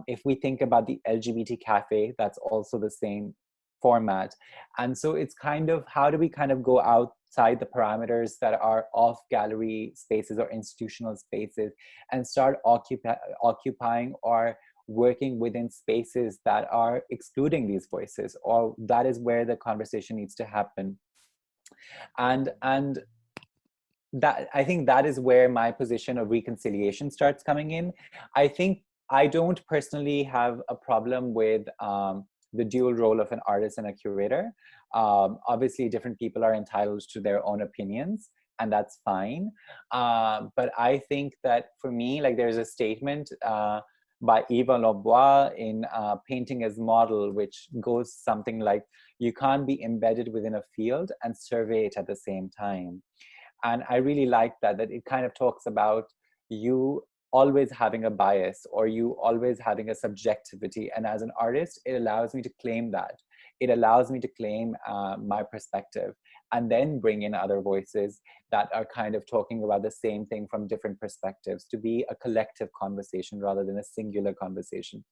If we think about the LGBT cafe, that's also the same format. And so it's kind of, how do we kind of go outside the parameters that are off gallery spaces or institutional spaces and start occupying or working within spaces that are excluding these voices, or that is where the conversation needs to happen. And that, I think that is where my position of reconciliation starts coming in. I think I don't personally have a problem with the dual role of an artist and a curator. Obviously, different people are entitled to their own opinions, and that's fine. But I think that for me, like, there's a statement by Eva Lobois in Painting as Model, which goes something like, you can't be embedded within a field and survey it at the same time. And I really like that it kind of talks about you always having a bias or you always having a subjectivity. And as an artist, it allows me to claim that. It allows me to claim my perspective and then bring in other voices that are kind of talking about the same thing from different perspectives, to be a collective conversation rather than a singular conversation.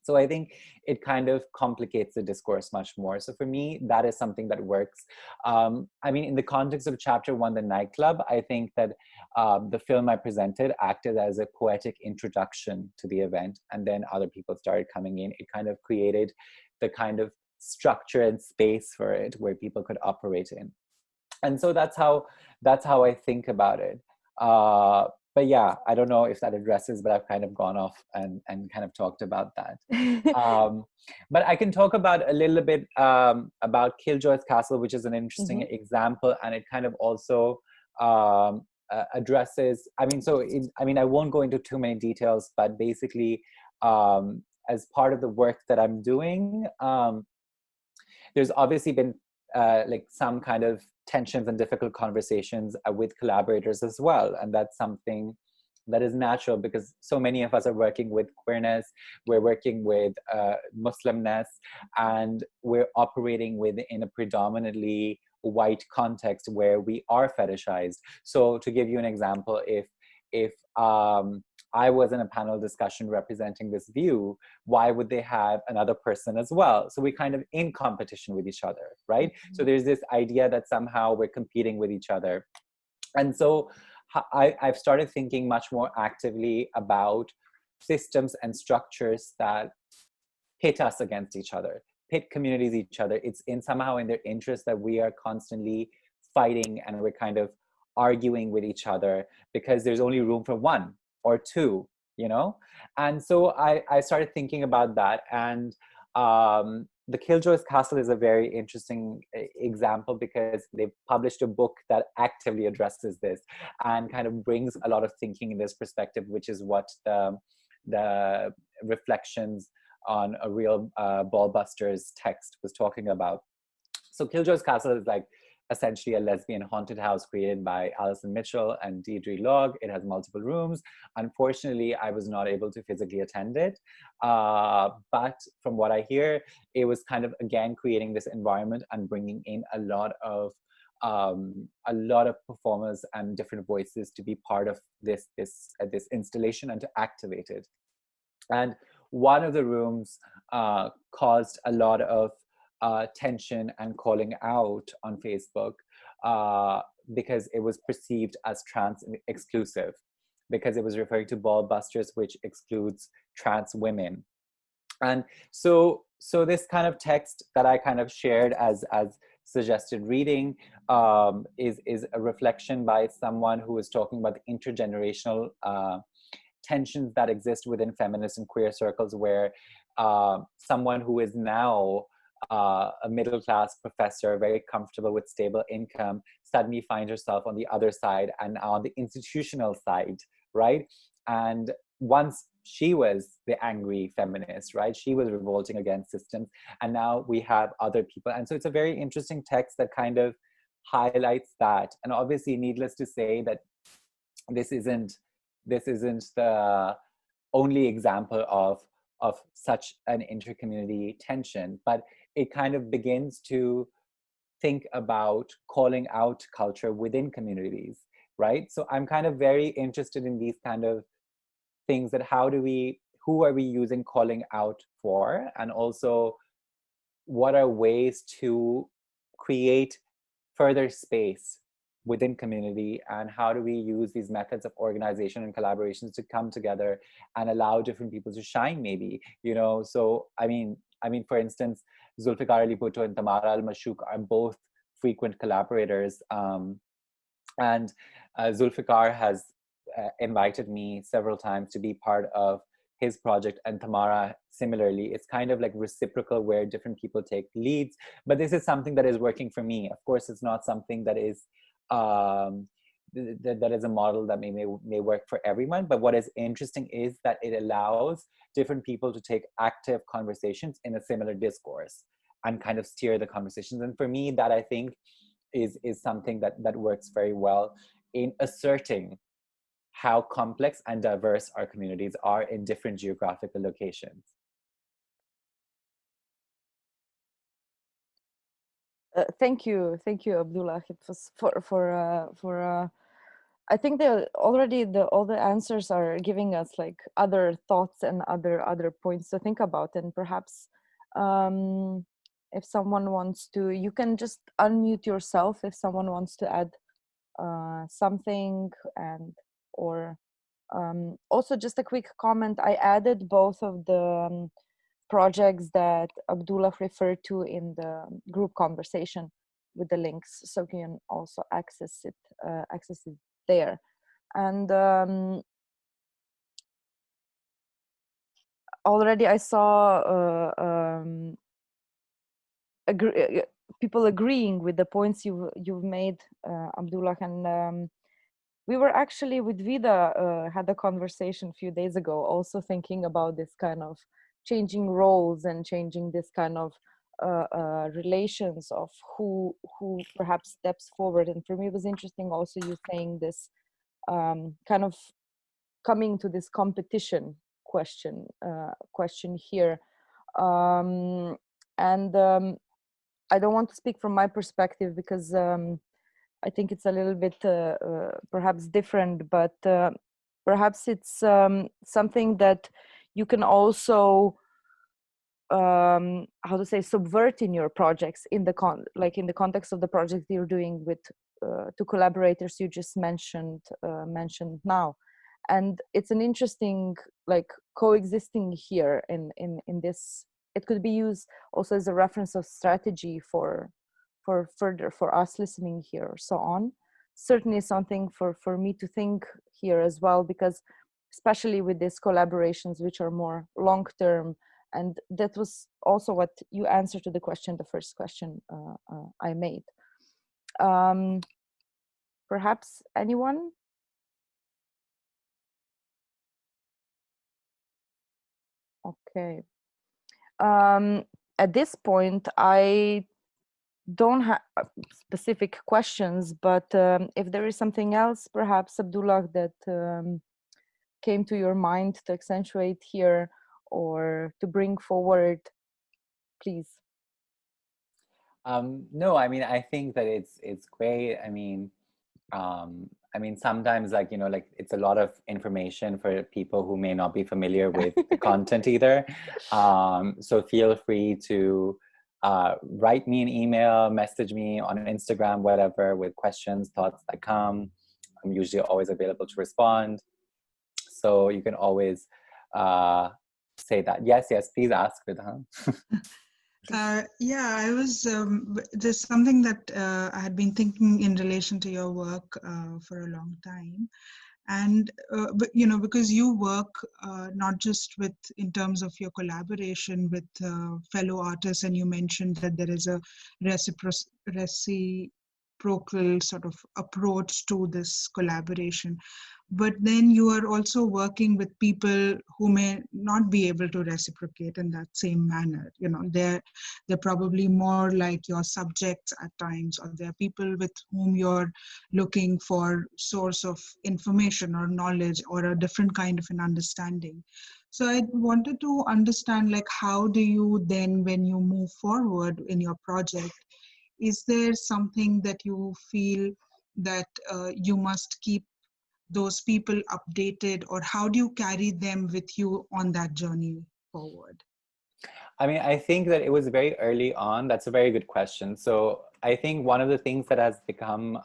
So I think it kind of complicates the discourse much more. So for me, that is something that works. I mean, in the context of chapter 1, the nightclub, I think that the film I presented acted as a poetic introduction to the event, and then other people started coming in. It kind of created the kind of structure and space for it where people could operate in. And so that's how I think about it. But yeah, I don't know if that addresses, but I've kind of gone off and kind of talked about that. But I can talk about a little bit about Killjoy's Castle, which is an interesting example, and it kind of also addresses, I mean, I won't go into too many details, but basically, as part of the work that I'm doing, there's obviously been like some kind of tensions and difficult conversations with collaborators as well. And that's something that is natural because so many of us are working with queerness, we're working with Muslimness, and we're operating within a predominantly white context where we are fetishized. So to give you an example, if I was in a panel discussion representing this view, why would they have another person as well? So we're kind of in competition with each other, right? So there's this idea that somehow we're competing with each other. And so I've started thinking much more actively about systems and structures that pit us against each other, pit communities each other. It's somehow in their interest that we are constantly fighting and we're kind of arguing with each other because there's only room for one or two, you know? And so I started thinking about that. And the Killjoy's Castle is a very interesting example because they've published a book that actively addresses this and kind of brings a lot of thinking in this perspective, which is what the reflections on a real Ballbusters text was talking about. So Killjoy's Castle is like essentially a lesbian haunted house created by Alison Mitchell and Deirdre Logg. It has multiple rooms. Unfortunately, I was not able to physically attend it. But from what I hear, it was kind of, again, creating this environment and bringing in a lot of performers and different voices to be part of this installation and to activate it. And one of the rooms caused a lot of tension and calling out on Facebook because it was perceived as trans exclusive, because it was referring to Ballbusters, which excludes trans women. And so this kind of text that I kind of shared as suggested reading is a reflection by someone who is talking about the intergenerational tensions that exist within feminist and queer circles, where someone who is now a middle-class professor, very comfortable with stable income, suddenly finds herself on the other side and on the institutional side, right? And once she was the angry feminist, right? She was revolting against systems, and now we have other people. And so it's a very interesting text that kind of highlights that. And obviously, needless to say that this isn't the only example of such an intercommunity tension, but it kind of begins to think about calling out culture within communities, right? So I'm kind of very interested in these kind of things, that who are we using calling out for? And also, what are ways to create further space within community, and how do we use these methods of organization and collaborations to come together and allow different people to shine, maybe, you know? So I mean for instance, Zulfikar Ali Bhutto and Tamara Al-Mashouk are both frequent collaborators, and Zulfikar has invited me several times to be part of his project, and Tamara similarly. It's kind of like reciprocal, where different people take leads, but this is something that is working for me. Of course, it's not something that is that is a model that may work for everyone, but what is interesting is that it allows different people to take active conversations in a similar discourse and kind of steer the conversations. And for me, that I think is something that works very well in asserting how complex and diverse our communities are in different geographical locations. Thank you, Abdullah. It was I think they already all the answers are giving us like other thoughts and other points to think about, and perhaps if someone wants to, you can just unmute yourself if someone wants to add something, and or also just a quick comment. I added both of the projects that Abdullah referred to in the group conversation with the links, so you can also access it there. And already I saw people agreeing with the points you've made, Abdullah, and we were actually with Vida had a conversation a few days ago, also thinking about this kind of changing roles and changing this kind of relations of who perhaps steps forward. And for me, it was interesting also you saying this kind of coming to this competition question here, and I don't want to speak from my perspective because I think it's a little bit perhaps different, but perhaps it's something that you can also how to say, subvert in your projects in the context of the project you're doing with two collaborators you just mentioned now. And it's an interesting like coexisting here in this. It could be used also as a reference of strategy for further for us listening here or so on. Certainly something for me to think here as well, because especially with these collaborations which are more long-term, and that was also what you answered to the question, the first question I made. Perhaps anyone? Okay. At this point, I don't have specific questions, but if there is something else, perhaps, Abdullah, that came to your mind to accentuate here or to bring forward, please. No, I mean, I think that it's great. I mean, sometimes like, you know, like it's a lot of information for people who may not be familiar with the content either. So feel free to write me an email, message me on Instagram, whatever, with questions, thoughts that come. I'm usually always available to respond. So you can always say that. Yes, please ask, Vidha. Yeah, I was, there's something that I had been thinking in relation to your work for a long time. And, but, you know, because you work not just with, in terms of your collaboration with fellow artists, and you mentioned that there is a reciprocal sort of approach to this collaboration. But then you are also working with people who may not be able to reciprocate in that same manner. You know, they're probably more like your subjects at times, or they're people with whom you're looking for source of information or knowledge or a different kind of an understanding. So I wanted to understand, like, how do you then, when you move forward in your project, is there something that you feel that you must keep those people updated, or how do you carry them with you on that journey forward? I mean, I think that it was very early on. That's a very good question. So I think one of the things that has become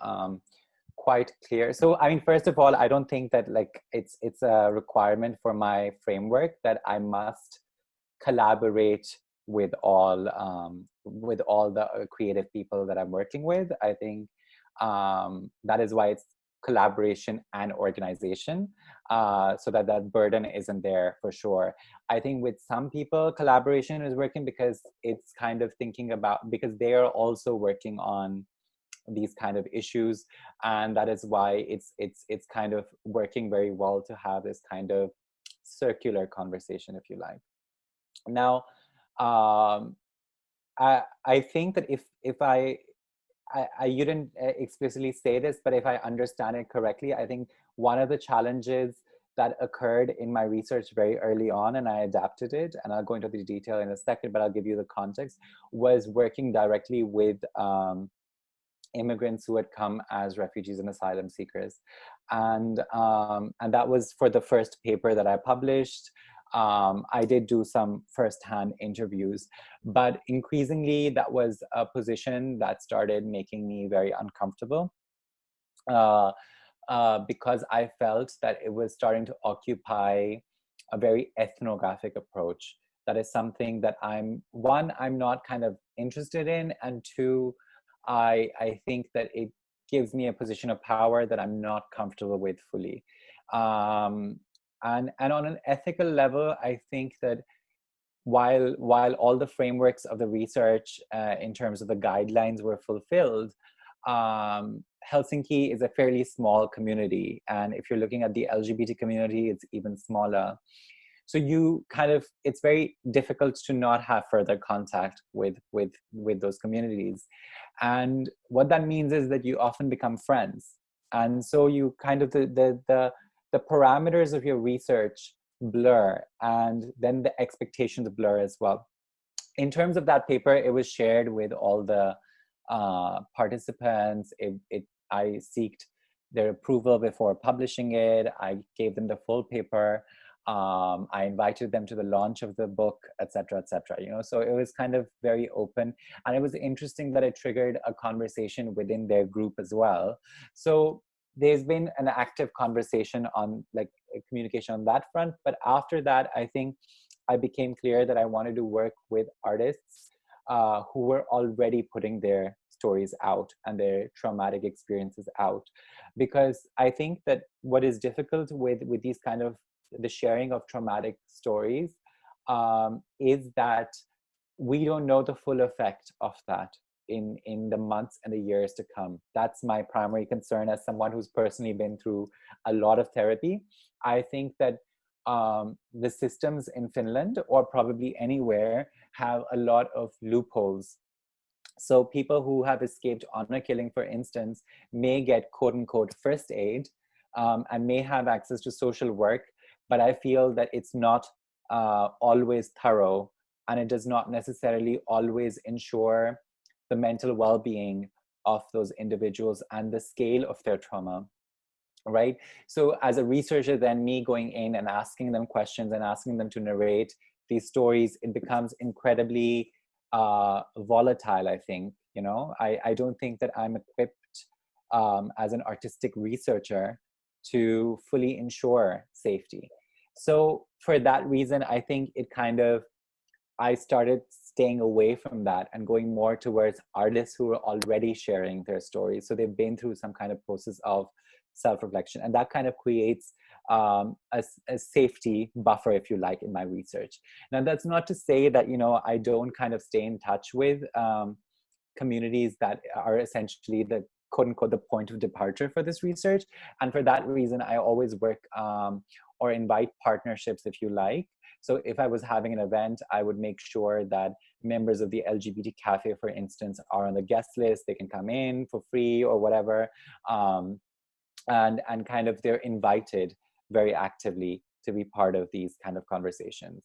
quite clear. So, I mean, first of all, I don't think that like it's a requirement for my framework that I must collaborate with all the creative people that I'm working with. I think that is why it's collaboration and organization, so that burden isn't there for sure. I think with some people, collaboration is working because it's kind of thinking about, because they are also working on these kind of issues, and that is why it's kind of working very well to have this kind of circular conversation, if you like. Now, I think that if you didn't explicitly say this, but if I understand it correctly, I think one of the challenges that occurred in my research very early on, and I adapted it, and I'll go into the detail in a second, but I'll give you the context, was working directly with immigrants who had come as refugees and asylum seekers. And that was for the first paper that I published. I did do some firsthand interviews, but increasingly that was a position that started making me very uncomfortable because I felt that it was starting to occupy a very ethnographic approach. That is something that I'm not kind of interested in, and two, I think that it gives me a position of power that I'm not comfortable with fully. And on an ethical level, I think that while all the frameworks of the research in terms of the guidelines were fulfilled, Helsinki is a fairly small community. And if you're looking at the LGBT community, it's even smaller. So it's very difficult to not have further contact with those communities. And what that means is that you often become friends. And so you kind of, the parameters of your research blur, and then the expectations blur as well. In terms of that paper, it was shared with all the participants. I sought their approval before publishing it. I gave them the full paper. I invited them to the launch of the book, etc., etc. So it was kind of very open, and it was interesting that it triggered a conversation within their group as well. So there's been an active conversation on communication on that front. But after that, I think I became clear that I wanted to work with artists who were already putting their stories out and their traumatic experiences out, because I think that what is difficult with these kind of the sharing of traumatic stories is that we don't know the full effect of that in the months and the years to come. That's my primary concern as someone who's personally been through a lot of therapy. I think that the systems in Finland, or probably anywhere, have a lot of loopholes. So people who have escaped honor killing, for instance, may get quote unquote first aid and may have access to social work, but I feel that it's not always thorough, and it does not necessarily always ensure the mental well-being of those individuals and the scale of their trauma, right? So as a researcher, then me going in and asking them questions and asking them to narrate these stories, it becomes incredibly volatile, I think. I don't think that I'm equipped as an artistic researcher to fully ensure safety. So for that reason, I think I started staying away from that and going more towards artists who are already sharing their stories. So they've been through some kind of process of self-reflection, and that kind of creates a safety buffer, if you like, in my research. Now, that's not to say that, I don't kind of stay in touch with communities that are essentially the quote unquote the point of departure for this research. And for that reason, I always work or invite partnerships, if you like. So if I was having an event, I would make sure that members of the LGBT cafe, for instance, are on the guest list. They can come in for free or whatever. And kind of they're invited very actively to be part of these kind of conversations.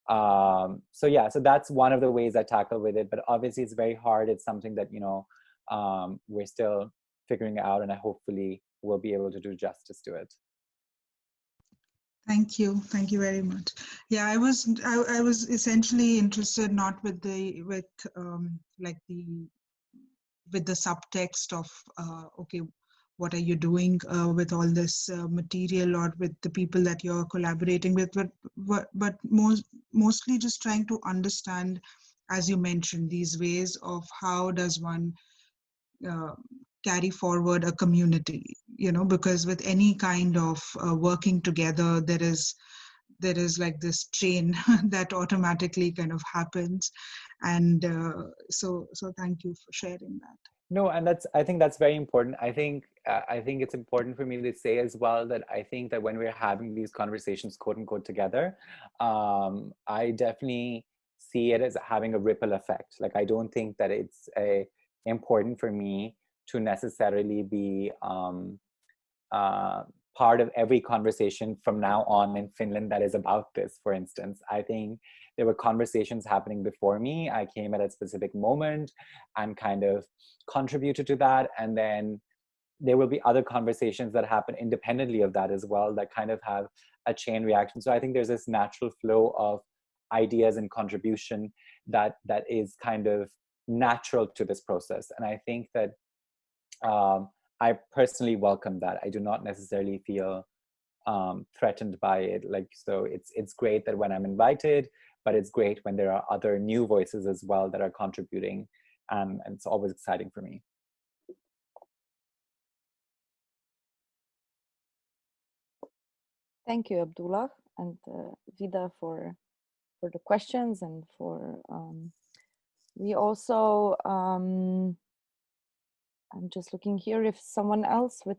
So yeah, so that's one of the ways I tackle with it, but obviously it's very hard. It's something that, we're still figuring out, and I hopefully will be able to do justice to it. Thank you very much. Yeah, I was essentially interested not with the subtext of okay, what are you doing with all this material, or with the people that you're collaborating with, but mostly just trying to understand, as you mentioned, these ways of how does one carry forward a community, because with any kind of working together, there is like this chain that automatically kind of happens. And so thank you for sharing that. No, and I think that's very important. I think it's important for me to say as well that I think that when we're having these conversations, quote unquote, together, I definitely see it as having a ripple effect. Like, I don't think that it's important for me to necessarily be part of every conversation from now on in Finland that is about this, for instance. I think there were conversations happening before me. I came at a specific moment and kind of contributed to that. And then there will be other conversations that happen independently of that as well, that kind of have a chain reaction. So I think there's this natural flow of ideas and contribution that is kind of natural to this process. And I think that I personally welcome that. I do not necessarily feel threatened by it. Like, so it's great that when I'm invited, but it's great when there are other new voices as well that are contributing. And it's always exciting for me. Thank you, Abdullah and Vida, for the questions, and for we also I'm just looking here if someone else with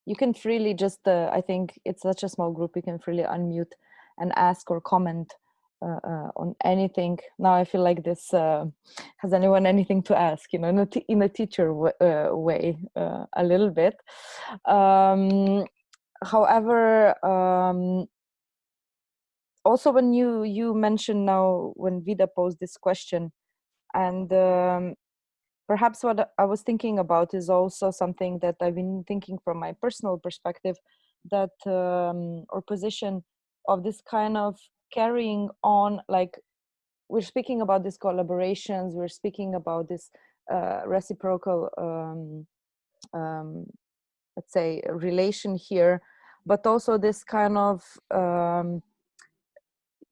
you can freely just I think it's such a small group, you can freely unmute and ask or comment on anything. Now I feel like this has anyone anything to ask, you know, in a teacher way a little bit. However, also when you mentioned now, when Vida posed this question, and perhaps what I was thinking about is also something that I've been thinking from my personal perspective, that or position of this kind of carrying on, like we're speaking about these collaborations, we're speaking about this reciprocal let's say relation here, but also this kind of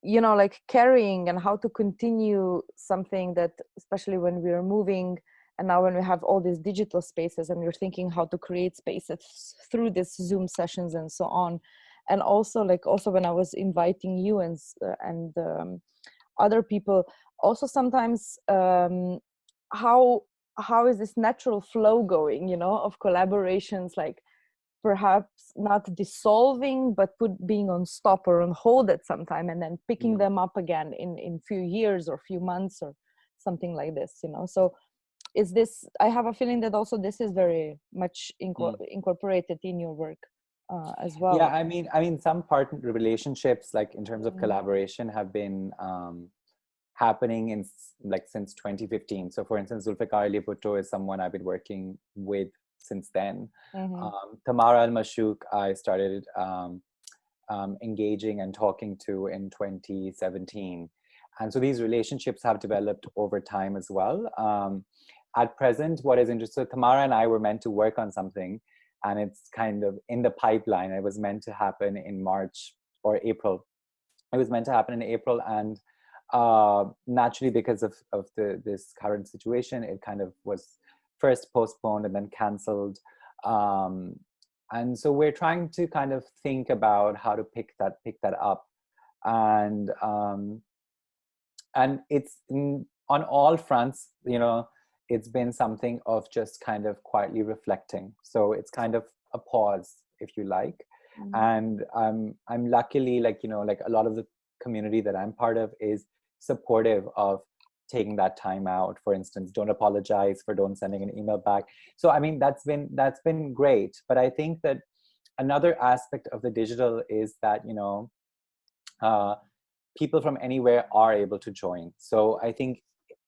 you know, like carrying and how to continue something that, especially when we're moving, and now when we have all these digital spaces and we're thinking how to create spaces through this Zoom sessions and so on. And also, like, also when I was inviting you and other people, also sometimes how is this natural flow going, you know, of collaborations, like perhaps not dissolving, but being on stop or on hold at some time, and then picking them up again in few years or few months or something like this, you know. So is this, I have a feeling that also this is very much incorporated in your work as well. Yeah, I mean, some partner relationships, like in terms of collaboration, have been happening in like since 2015. So for instance, Zulfikar Ali Bhutto is someone I've been working with since then. Tamara Al-Mashouk, I started engaging and talking to in 2017. And so these relationships have developed over time as well. At present, what is interesting, so Tamara and I were meant to work on something, and it's kind of in the pipeline. It was meant to happen in March or April. It was meant to happen in April, and naturally, because of this current situation, it kind of was first postponed and then canceled. And so we're trying to kind of think about how to pick that up. And it's on all fronts, you know, it's been something of just kind of quietly reflecting. So it's kind of a pause, if you like. And I'm luckily, like, you know, like a lot of the community that I'm part of is supportive of taking that time out. For instance, don't apologize for don't sending an email back. So I mean, that's been great. But I think that another aspect of the digital is that, you know, people from anywhere are able to join. So I think,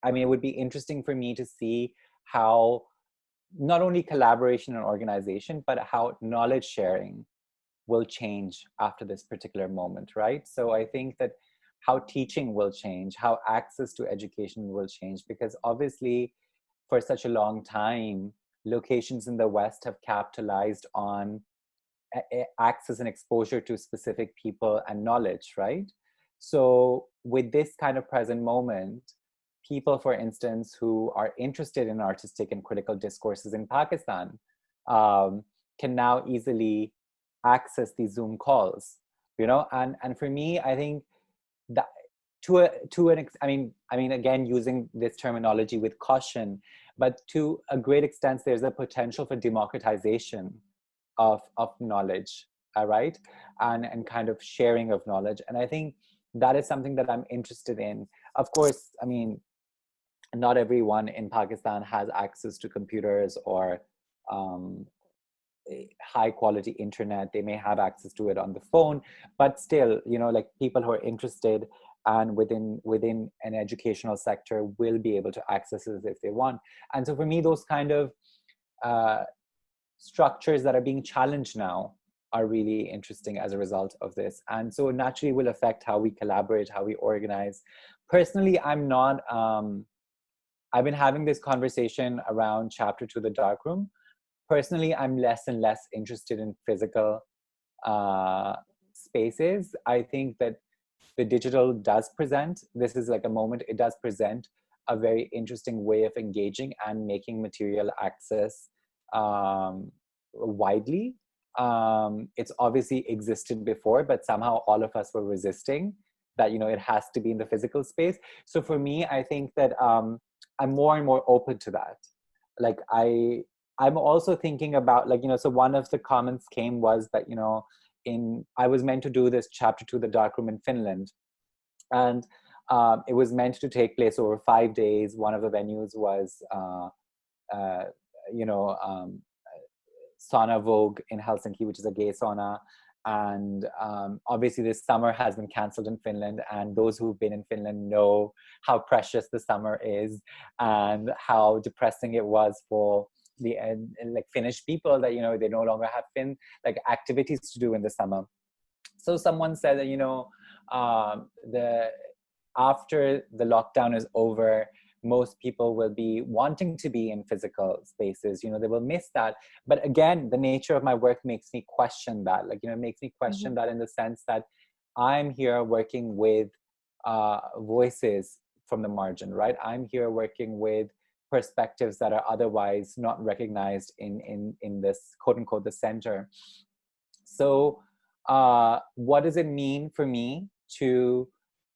I mean, it would be interesting for me to see how not only collaboration and organization, but how knowledge sharing will change after this particular moment, right? So I think that how teaching will change, how access to education will change, because obviously for such a long time, locations in the West have capitalized on access and exposure to specific people and knowledge, right? So with this kind of present moment, people, for instance, who are interested in artistic and critical discourses in Pakistan can now easily access these Zoom calls, you know? And for me, I think that I mean, again, using this terminology with caution, but to a great extent, there's a potential for democratization of knowledge, right? And kind of sharing of knowledge. And I think that is something that I'm interested in. Of course, I mean, not everyone in Pakistan has access to computers or high quality internet. They may have access to it on the phone, but still, you know, like people who are interested and within an educational sector will be able to access it if they want. And so for me, those kind of structures that are being challenged now are really interesting as a result of this. And so naturally will affect how we collaborate, how we organize. Personally, I'm not, I've been having this conversation around chapter 2, the darkroom. Personally, I'm less and less interested in physical spaces. I think that the digital does present, this is like a moment, it does present a very interesting way of engaging and making material access widely. It's obviously existed before, but somehow all of us were resisting that, you know, it has to be in the physical space. So for me, I think that I'm more and more open to that. Like I'm also thinking about, like, you know, so one of the comments came was that, you know, I was meant to do this chapter 2, the darkroom in Finland. And it was meant to take place over 5 days. One of the venues was, you know, Sauna Vogue in Helsinki, which is a gay sauna. And obviously this summer has been canceled in Finland, and those who've been in Finland know how precious the summer is and how depressing it was for the like Finnish people that, you know, they no longer have like activities to do in the summer. So someone said that, you know, after the lockdown is over, most people will be wanting to be in physical spaces, you know, they will miss that. But again, the nature of my work makes me question that, like, you know, it makes me question that in the sense that I'm here working with voices from the margin, right? I'm here working with perspectives that are otherwise not recognized in this quote unquote the center. So what does it mean for me to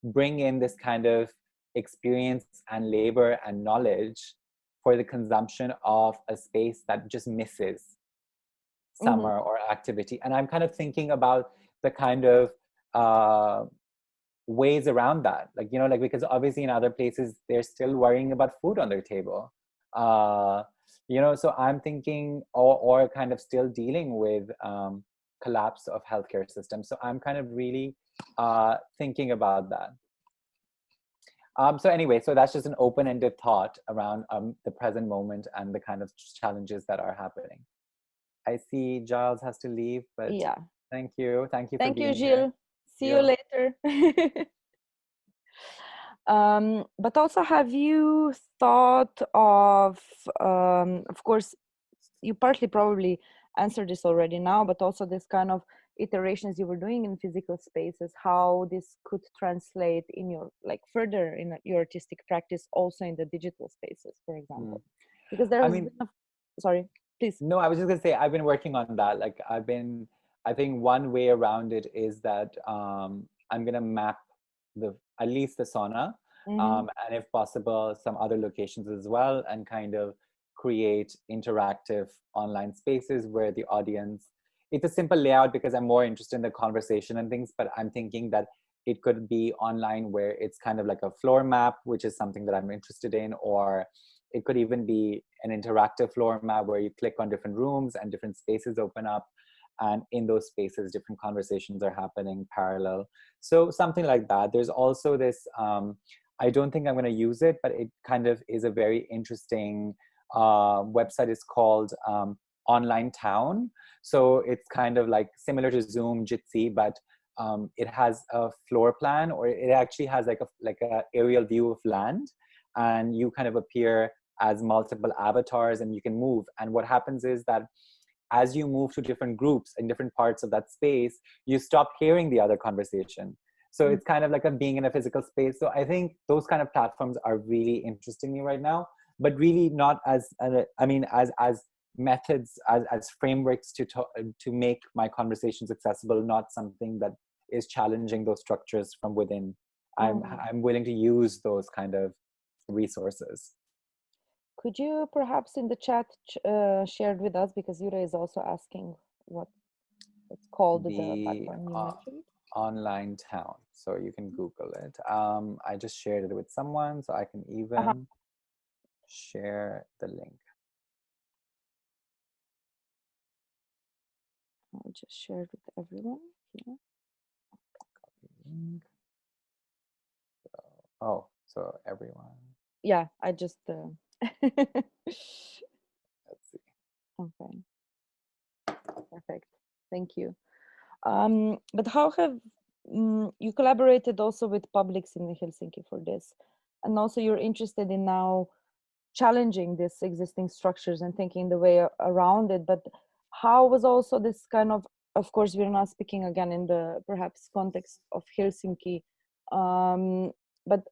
bring in this kind of experience and labor and knowledge for the consumption of a space that just misses summer or activity? And I'm kind of thinking about the kind of ways around that, like, you know, like, because obviously in other places they're still worrying about food on their table, you know, so I'm thinking, or kind of still dealing with collapse of healthcare systems. So I'm kind of really thinking about that. So anyway, so that's just an open-ended thought around the present moment and the kind of challenges that are happening. I see Giles has to leave, but yeah, thank you for being here. See you later. But also, have you thought of course, you partly probably answered this already now, but also this kind of iterations you were doing in physical spaces, how this could translate in your, like, further in your artistic practice also in the digital spaces, for example? Because there has been sorry, please. No, I was just gonna say, I've been working on that. Like, I think one way around it is that I'm gonna map at least the sauna, and if possible some other locations as well, and kind of create interactive online spaces where the audience, it's a simple layout because I'm more interested in the conversation and things, but I'm thinking that it could be online where it's kind of like a floor map, which is something that I'm interested in, or it could even be an interactive floor map where you click on different rooms and different spaces open up, and in those spaces different conversations are happening parallel. So something like that. There's also this, I don't think I'm going to use it, but it kind of is a very interesting website. Is called Online Town. So it's kind of like similar to Zoom, Jitsi, but it has a floor plan, or it actually has like a aerial view of land, and you kind of appear as multiple avatars and you can move. And what happens is that as you move to different groups in different parts of that space, you stop hearing the other conversation. So it's kind of like a being in a physical space. So I think those kind of platforms are really interesting me right now, but really not as, I mean, as methods, as frameworks to make my conversations accessible, not something that is challenging those structures from within. I'm willing to use those kind of resources. Could you perhaps in the chat shared with us, because Yura is also asking what it's called, the platform you mentioned? Online Town. So you can Google it. I just shared it with someone, so I can even share the link. I'll just share it with everyone here. Oh, so everyone. Yeah, I just. Let's see. Okay. Perfect. Thank you. But how have you collaborated also with publics in Helsinki for this? And also you're interested in now challenging these existing structures and thinking the way around it. But how was also this kind of course, we're not speaking again in the perhaps context of Helsinki, but,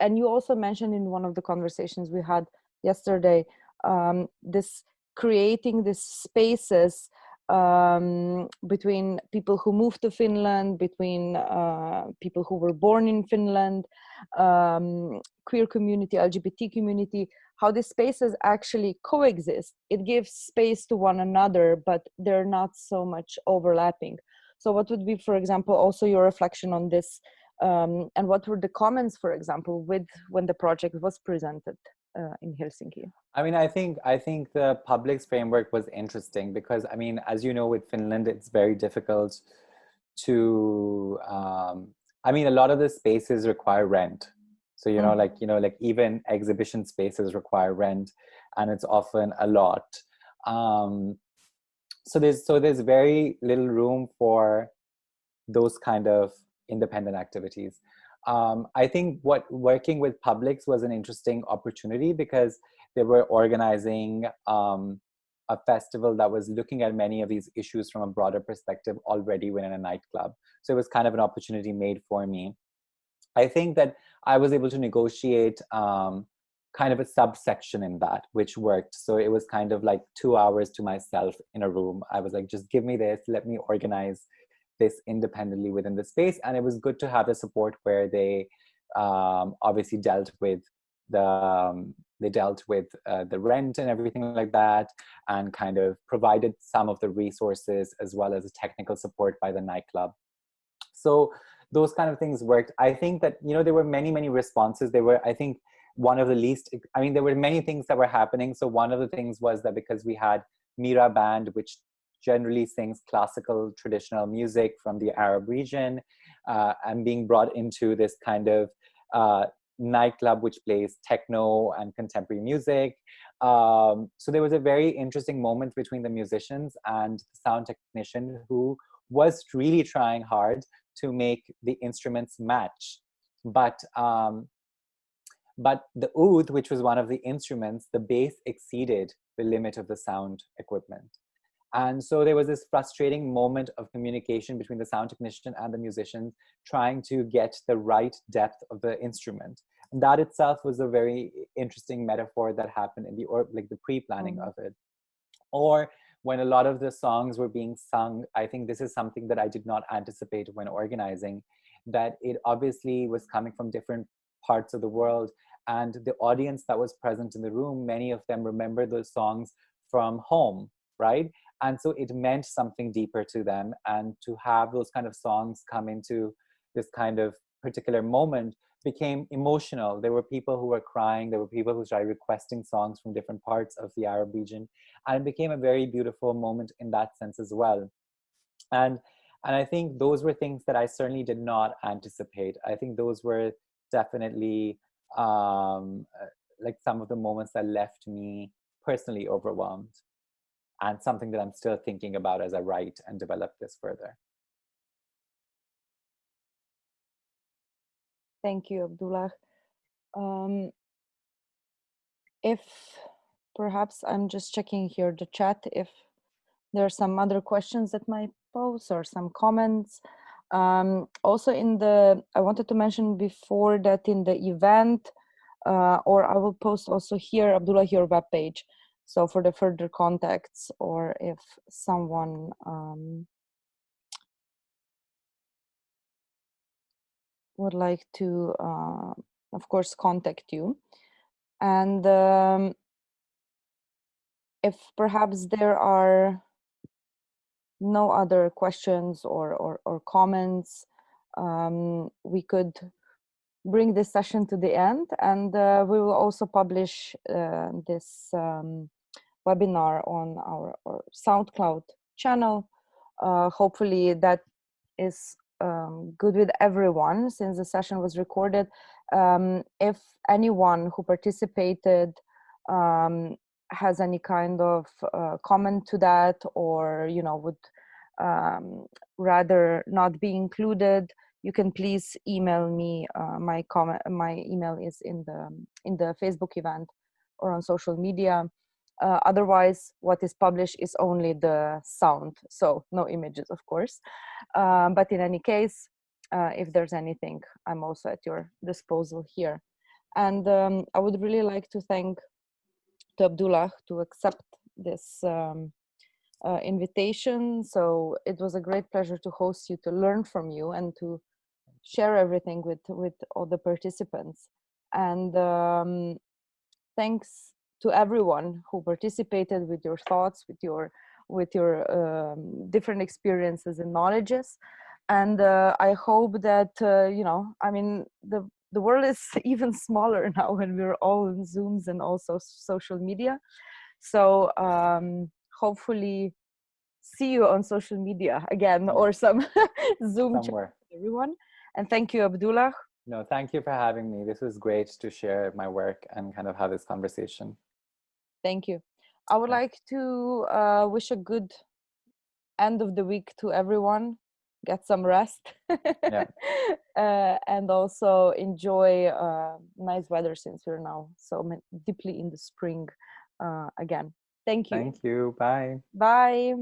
and you also mentioned in one of the conversations we had yesterday, this creating these spaces between people who moved to Finland, between people who were born in Finland, queer community, LGBT community, how these spaces actually coexist. It gives space to one another, but they're not so much overlapping. So what would be, for example, also your reflection on this? And what were the comments, for example, when the project was presented in Helsinki? I mean, I think the public's framework was interesting because, I mean, as you know, with Finland, it's very difficult to, I mean, a lot of the spaces require rent. So, you know, like even exhibition spaces require rent, and it's often a lot. So there's very little room for those kind of independent activities. I think working with publics was an interesting opportunity because they were organizing a festival that was looking at many of these issues from a broader perspective already within a nightclub. So it was kind of an opportunity made for me. I think that I was able to negotiate kind of a subsection in that, which worked. So it was kind of like 2 hours to myself in a room. I was like, just give me this, let me organize this independently within the space. And it was good to have the support where they obviously dealt with the rent and everything like that, and kind of provided some of the resources as well as the technical support by the nightclub. So those kind of things worked. I think that, you know, there were many responses. There were, I think, one of the least, I mean, there were many things that were happening. So one of the things was that because we had Mira band, which generally sings classical traditional music from the Arab region, and being brought into this kind of nightclub which plays techno and contemporary music. So there was a very interesting moment between the musicians and the sound technician, who was really trying hard to make the instruments match. But the oud, which was one of the instruments, the bass exceeded the limit of the sound equipment. And so there was this frustrating moment of communication between the sound technician and the musician, trying to get the right depth of the instrument. And that itself was a very interesting metaphor that happened in the pre-planning of it. Or when a lot of the songs were being sung, I think this is something that I did not anticipate when organizing, that it obviously was coming from different parts of the world. And the audience that was present in the room, many of them remember those songs from home, right? And so it meant something deeper to them. And to have those kind of songs come into this kind of particular moment became emotional. There were people who were crying. There were people who started requesting songs from different parts of the Arab region. And it became a very beautiful moment in that sense as well. And I think those were things that I certainly did not anticipate. I think those were definitely like some of the moments that left me personally overwhelmed, and something that I'm still thinking about as I write and develop this further. Thank you, Abdullah. If perhaps I'm just checking here the chat, if there are some other questions that might pose or some comments. Also I wanted to mention before that in the event, or I will post also here, Abdullah, your webpage. So for the further contacts, or if someone would like to, of course, contact you. And if perhaps there are no other questions or comments, we could bring this session to the end, and we will also publish this webinar on our SoundCloud channel. hopefully that is good with everyone, since the session was recorded. If anyone who participated has any kind of comment to that, or would rather not be included, you can please email me. My email is in the Facebook event or on social media. Otherwise, what is published is only the sound, so no images, of course. But in any case, if there's anything, I'm also at your disposal here. And I would really like to thank Abdullah to accept this invitation. So it was a great pleasure to host you, to learn from you, and to share everything with all the participants. And thanks to everyone who participated with your thoughts, with your different experiences and knowledges. And I hope that I mean, the world is even smaller now when we're all in Zooms and also social media. So hopefully see you on social media again, or some Zoom somewhere. Everyone. And thank you, Abdullah. No, thank you for having me. This was great to share my work and kind of have this conversation. Thank you. I would like to wish a good end of the week to everyone. Get some rest. Yeah. And also enjoy nice weather, since we're now so deeply in the spring again. Thank you. Thank you. Bye. Bye.